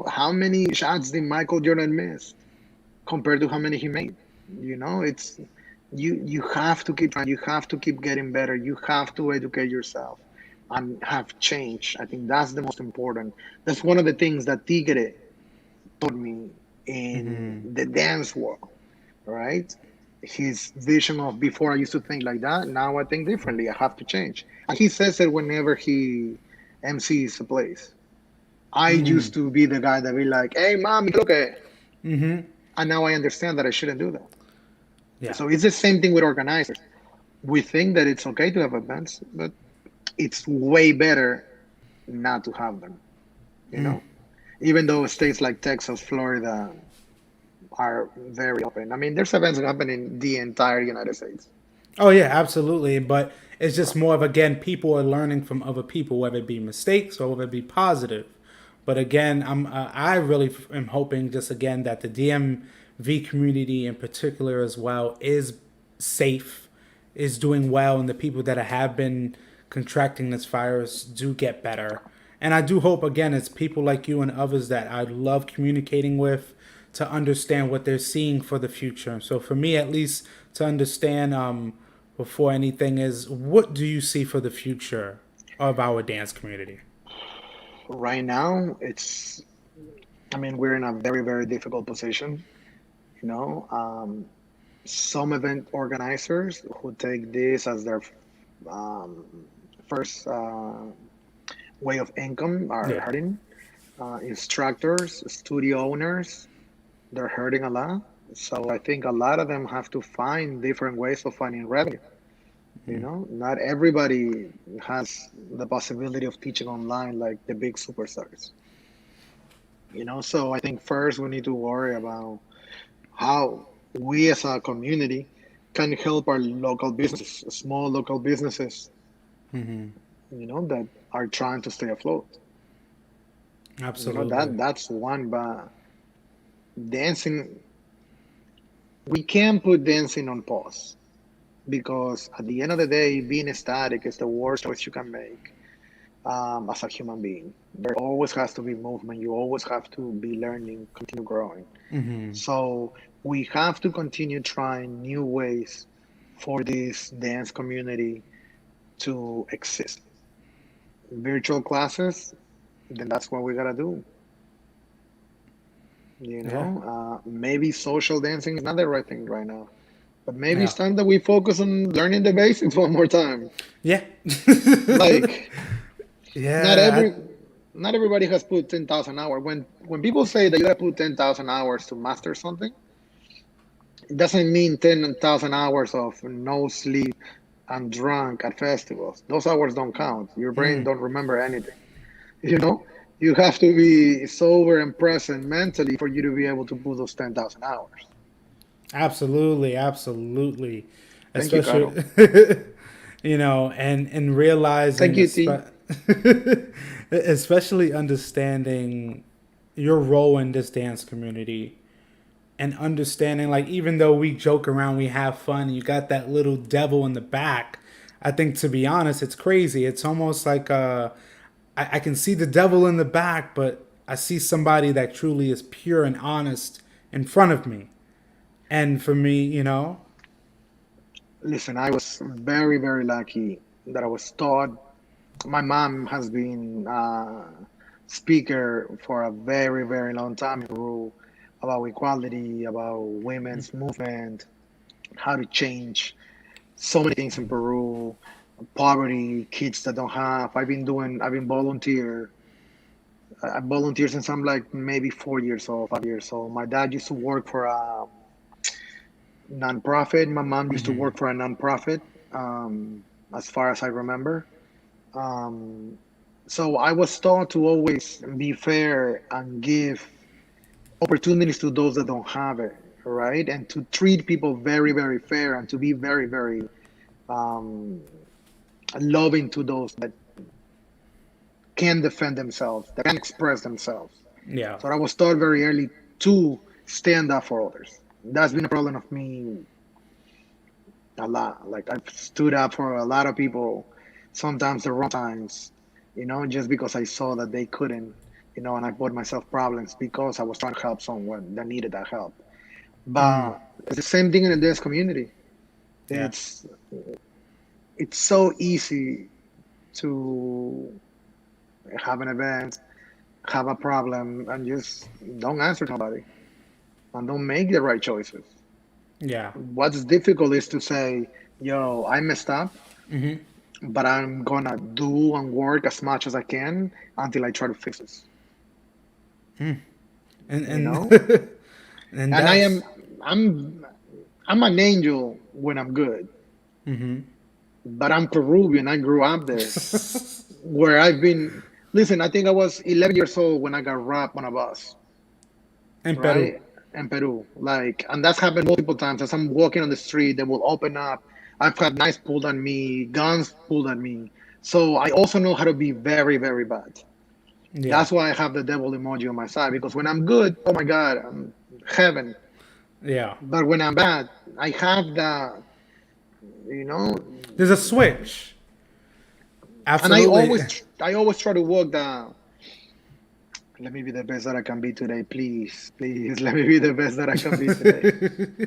How many shots did Michael Jordan miss compared to how many he made? It's you have to keep trying, you have to keep getting better, you have to educate yourself and have change. I think that's the most important. That's one of the things that Tigre taught me in the dance world, right? His vision of before I used to think like that, now I think differently. I have to change. And he says it whenever he MCs a place. I used to be the guy that be like, "Hey, mommy, look at," and now I understand that I shouldn't do that. Yeah. So it's the same thing with organizers. We think that it's okay to have events, but it's way better not to have them. You know, even though states like Texas, Florida are very open. I mean, there's events happening in the entire United States. Oh yeah, absolutely. But it's just more of again, people are learning from other people, whether it be mistakes or whether it be positive. But again, I really am hoping just again that the DMV community in particular as well is safe, is doing well, and the people that have been contracting this virus do get better. And I do hope again it's people like you and others that I love communicating with to understand what they're seeing for the future. So for me, at least, to understand before anything is what do you see for the future of our dance community? Right now, I mean, we're in a very, very difficult position. You know, some event organizers who take this as their first way of income are Yeah. hurting. Instructors, studio owners, they're hurting a lot. So I think a lot of them have to find different ways of finding revenue. Not everybody has the possibility of teaching online like the big superstars. So I think first we need to worry about how we as a community can help our local businesses, small local businesses, that are trying to stay afloat. Absolutely. That's one, but dancing, we can put dancing on pause because at the end of the day, being static is the worst choice you can make as a human being. There always has to be movement. You always have to be learning, continue growing. So we have to continue trying new ways for this dance community to exist. Virtual classes, then that's what we gotta do. Yeah. Maybe social dancing is not the right thing right now, but maybe Yeah. it's time that we focus on learning the basics one more time. Yeah. Like, not Yeah. every not everybody has put 10,000 hours. When people say that you gotta put 10,000 hours to master something, it doesn't mean 10,000 hours of no sleep and drunk at festivals. Those hours don't count. Your brain don't remember anything. You know, you have to be sober and present mentally for you to be able to put those 10,000 hours. Absolutely. Absolutely. Thank you, Especially, Caro. and realizing, Thank you, T. especially understanding your role in this dance community and understanding, like, even though we joke around, we have fun, you got that little devil in the back. I think, to be honest, it's crazy. It's almost like I can see the devil in the back, but I see somebody that truly is pure and honest in front of me. And for me, Listen, I was very, very lucky that I was taught. My mom has been a speaker for a very, very long time in Peru about equality, about women's movement, how to change so many things in Peru, poverty, kids that don't have. I've been volunteer. I volunteered since I'm like maybe 4 years old, 5 years old. My dad used to work for a nonprofit. My mom used to work for a nonprofit, as far as I remember. Um, so I was taught to always be fair and give opportunities to those that don't have it, right? And to treat people very, very fair and to be very, very um, loving to those that can defend themselves, that can express themselves. yeah. So I was taught very early to stand up for others. That's been a problem of me a lot. Like I've stood up for a lot of people, sometimes the wrong times, just because I saw that they couldn't, and I put myself problems because I was trying to help someone that needed that help. Mm, But it's the same thing in the dance community. yeah. It's it's so easy to have an event, have a problem, and just don't answer to nobody and don't make the right choices. Yeah. What's difficult is to say, yo, I messed up, but I'm gonna do and work as much as I can until I try to fix this. And You and know? and And that's I'm I'm an angel when I'm good, but I'm Peruvian. I grew up there. Where I've been listen, I think I was 11 years old when I got robbed on a bus, in Peru. right? In Peru. Like, and that's happened multiple times. As I'm walking on the street, they will open up. I've had knives pulled on me, guns pulled on me. So I also know how to be very, very bad. Yeah. That's why I have the devil emoji on my side because when I'm good, oh my God, I'm heaven. Yeah. But when I'm bad, I have the, you know, There's a switch. and Absolutely. I always try to walk the. Let me be the best that I can be today, please, please. Let me be the best that I can be today.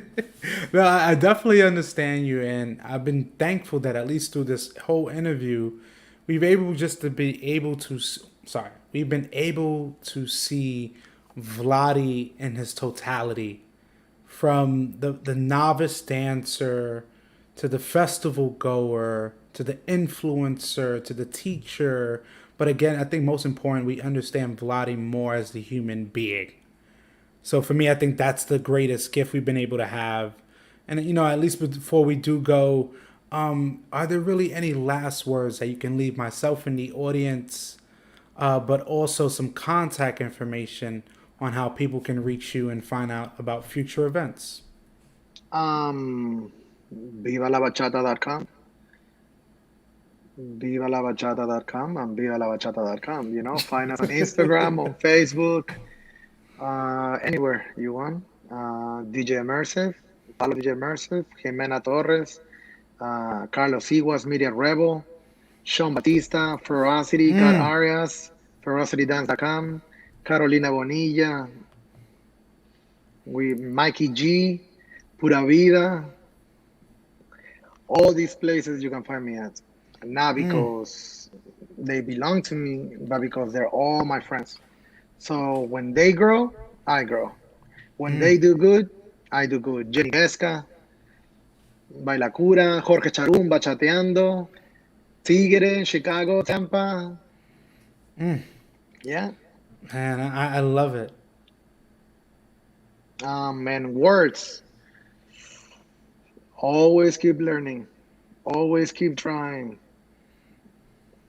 No, I definitely understand you, and I've been thankful that at least through this whole interview, we've able just to be able to. Sorry, we've been able to see Vladi in his totality, from the novice dancer to the festival goer to the influencer to the teacher. But again, I think most important, we understand Vladi more as the human being. So for me, I think that's the greatest gift we've been able to have. And at least before we do go, are there really any last words that you can leave myself and the audience, but also some contact information on how people can reach you and find out about future events? Um, vivalabachata.com, vivalabachata.com, and vivalabachata.com. Find us on Instagram, on Facebook, anywhere you want. DJ Immersive, follow DJ Immersive, Jimena Torres, Carlos Iguas, Media Rebel, Sean Batista, Ferocity, Cat Arias, ferocitydance.com, Carolina Bonilla, Mikey G, Pura Vida, All these places you can find me at. Not Mm, because they belong to me, but because they're all my friends. So when they grow, I grow. When mm, they do good, I do good. Jenny Vesca, Bailacura, Jorge Charum, Bachateando, Tigre, Chicago, Tampa. Yeah. man, I love it. And words. Always keep learning. Always keep trying.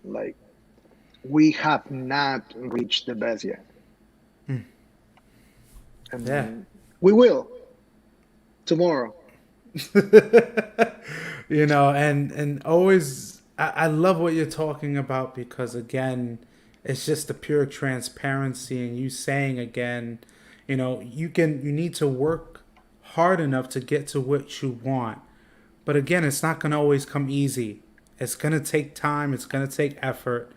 Like, we have not reached the best yet. Yeah. And we will tomorrow. And always I love what you're talking about because again, it's just the pure transparency and you saying again, you need to work hard enough to get to what you want. But again, it's not going to always come easy. It's going to take time, it's going to take effort.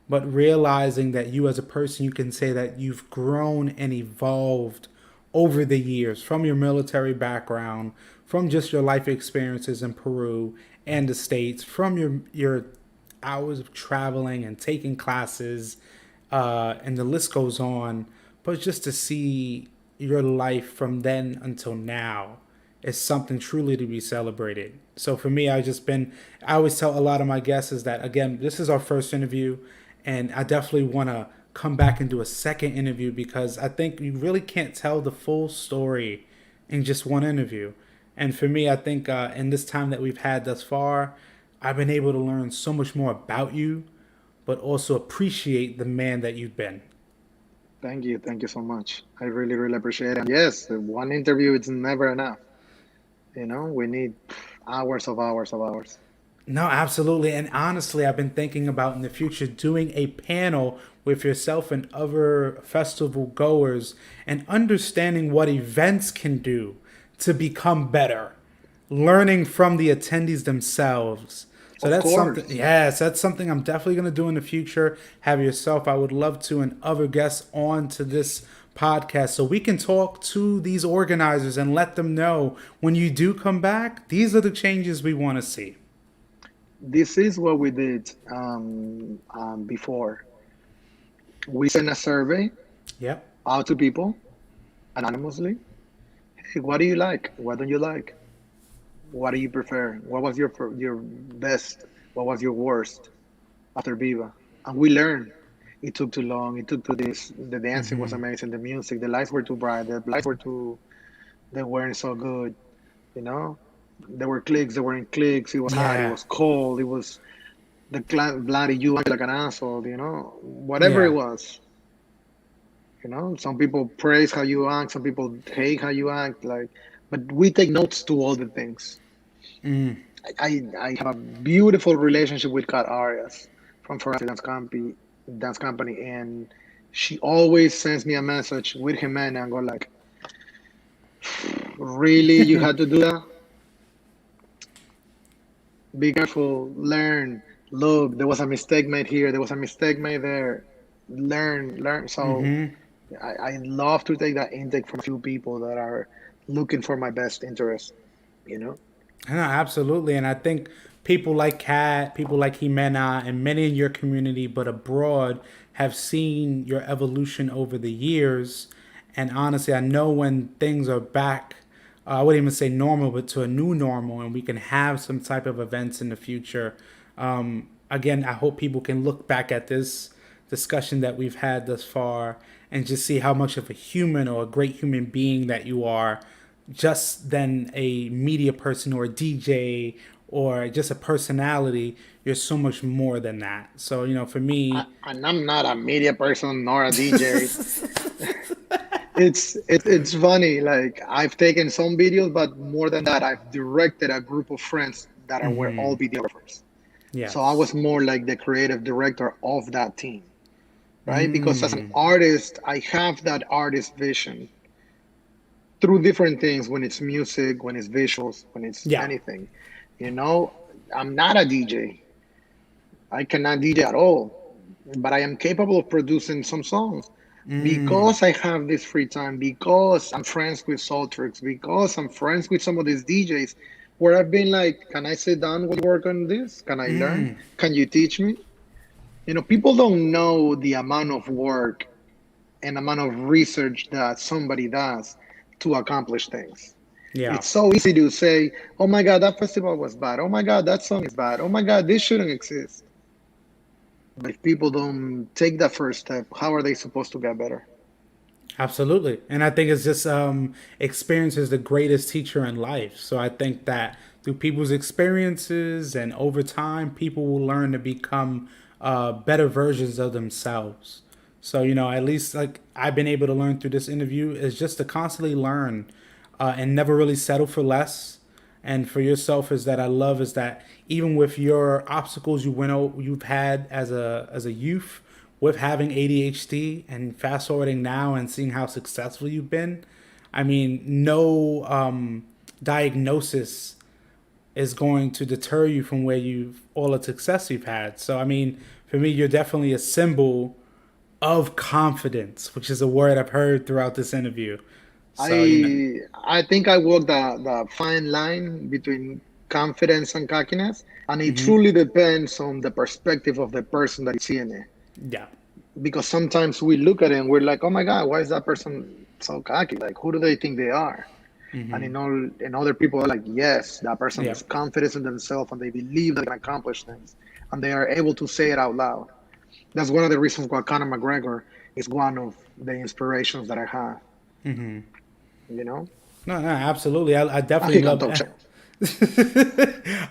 But realizing that you, as a person, you can say that you've grown and evolved over the years from your military background, from just your life experiences in Peru and the States, from your hours of traveling and taking classes, and the list goes on. But just to see your life from then until now is something truly to be celebrated. So for me, I always tell a lot of my guests is that, again, this is our first interview, and I definitely want to come back and do a second interview because I think you really can't tell the full story in just one interview. And for me, I think in this time that we've had thus far, I've been able to learn so much more about you, but also appreciate the man that you've been. Thank you. Thank you so much. I really, really appreciate it. And yes, one interview is never enough. We need hours of hours of hours. No, absolutely. And honestly, I've been thinking about in the future doing a panel with yourself and other festival goers and understanding what events can do to become better, learning from the attendees themselves. So Of that's something, course. yes, that's something I'm definitely going to do in the future. Have yourself, I would love to, and other guests on to this podcast so we can talk to these organizers and let them know when you do come back, these are the changes we want to see. This is what we did before. We sent a survey Yep. out to people anonymously. Hey, what do you like? What don't you like? What do you prefer? What was your best? What was your worst after Viva? And we learned. It took too long. It took to this. The dancing was amazing. The music, the lights were too bright. The lights were too. They weren't so good. You know, there were clicks. There weren't clicks. It was hot. It Yeah. was cold. It was the Vladi. You acted like an asshole. Whatever it Yeah. was. Some people praise how you act. Some people hate how you act. But we take notes to all the things. I have a beautiful relationship with Kat Arias from Ferrari Dance Company, and she always sends me a message with Jimena and go like, "Really, you had to do that? Be careful. Learn. Look, there was a mistake made here. There was a mistake made there. Learn, learn." So I love to take that intake from a few people that are looking for my best interest. You know. No, absolutely. And I think people like Kat, people like Jimena, and many in your community, but abroad, have seen your evolution over the years. And honestly, I know when things are back, I wouldn't even say normal, but to a new normal, and we can have some type of events in the future. Again, I hope people can look back at this discussion that we've had thus far and just see how much of a human or a great human being that you are, just than a media person or a DJ or just a personality. You're so much more than that. So, for me, And I'm not a media person nor a DJ. It's funny. Like I've taken some videos, but more than that, I've directed a group of friends that were all videographers. So I yes. was more like the creative director of that team, right? Because as an artist, I have that artist vision through different things when it's music, when it's visuals, when it's Yeah. anything. You know, I'm not a DJ. I cannot DJ at all, but I am capable of producing some songs because I have this free time, because I'm friends with Saltrix, because I'm friends with some of these DJs. where I've been like, can I sit down with work on this? Can I learn? Can you teach me? People don't know the amount of work and amount of research that somebody does to accomplish things. Yeah. It's so easy to say, oh my God, that festival was bad. Oh my God, that song is bad. Oh my God, this shouldn't exist. But if people don't take that first step, how are they supposed to get better? Absolutely. And I think it's just experience is the greatest teacher in life. So I think that through people's experiences and over time, people will learn to become better versions of themselves. So, at least like I've been able to learn through this interview is just to constantly learn and never really settle for less. And for yourself is that I love is that even with your obstacles you've had as a youth with having ADHD and fast forwarding now and seeing how successful you've been, I mean, no diagnosis is going to deter you from where you've all the success you've had. So I mean, for me, you're definitely a symbol of confidence, which is a word I've heard throughout this interview. So I think I walk the fine line between confidence and cockiness, and it truly depends on the perspective of the person that is seeing it. yeah, Because sometimes we look at it and we're like, oh my God, why is that person so cocky? Like, who do they think they are? And other people are like, yes, that person yeah. has confidence in themselves and they believe they can accomplish things, and they are able to say it out loud. That's one of the reasons why Conor McGregor is one of the inspirations that I have. You know, No, no, absolutely. I and definitely he can love. talk shit.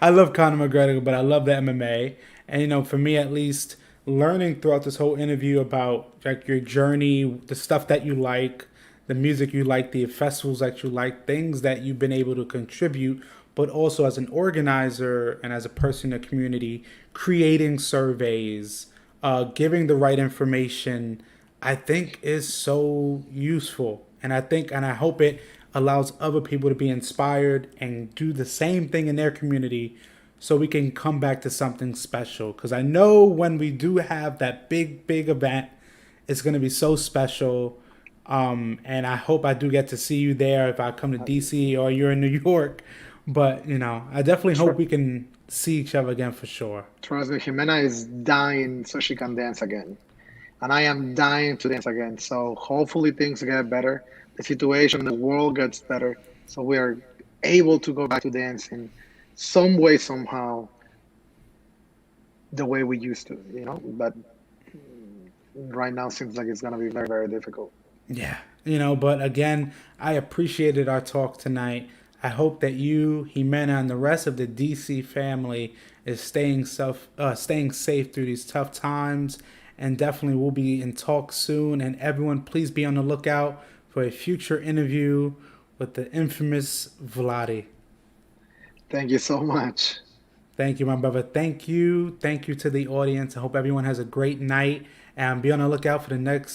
I love Conor McGregor, but I love the MMA. And for me at least, learning throughout this whole interview about like your journey, the stuff that you like, the music you like, the festivals that you like, things that you've been able to contribute, but also as an organizer and as a person in the community, creating surveys, giving the right information, I think is so useful. And I hope it allows other people to be inspired and do the same thing in their community so we can come back to something special. Because I know when we do have that big, big event, it's going to be so special. And I hope I do get to see you there if I come to DC or you're in New York. But, I definitely hope Tr- we can see each other again for sure. Trust me, Jimena is dying so she can dance again. And I am dying to dance again. So hopefully things get better. The situation in the world gets better. So we are able to go back to dancing some way, somehow, the way we used to. But right now seems like it's going to be very, very difficult. Yeah, but again, I appreciated our talk tonight. I hope that you, Jimena, and the rest of the DC family is staying safe through these tough times, and definitely we'll be in talk soon. And everyone, please be on the lookout for a future interview with the infamous Vladi. Thank you so much. Thank you, my brother. Thank you to the audience. I hope everyone has a great night, and be on the lookout for the next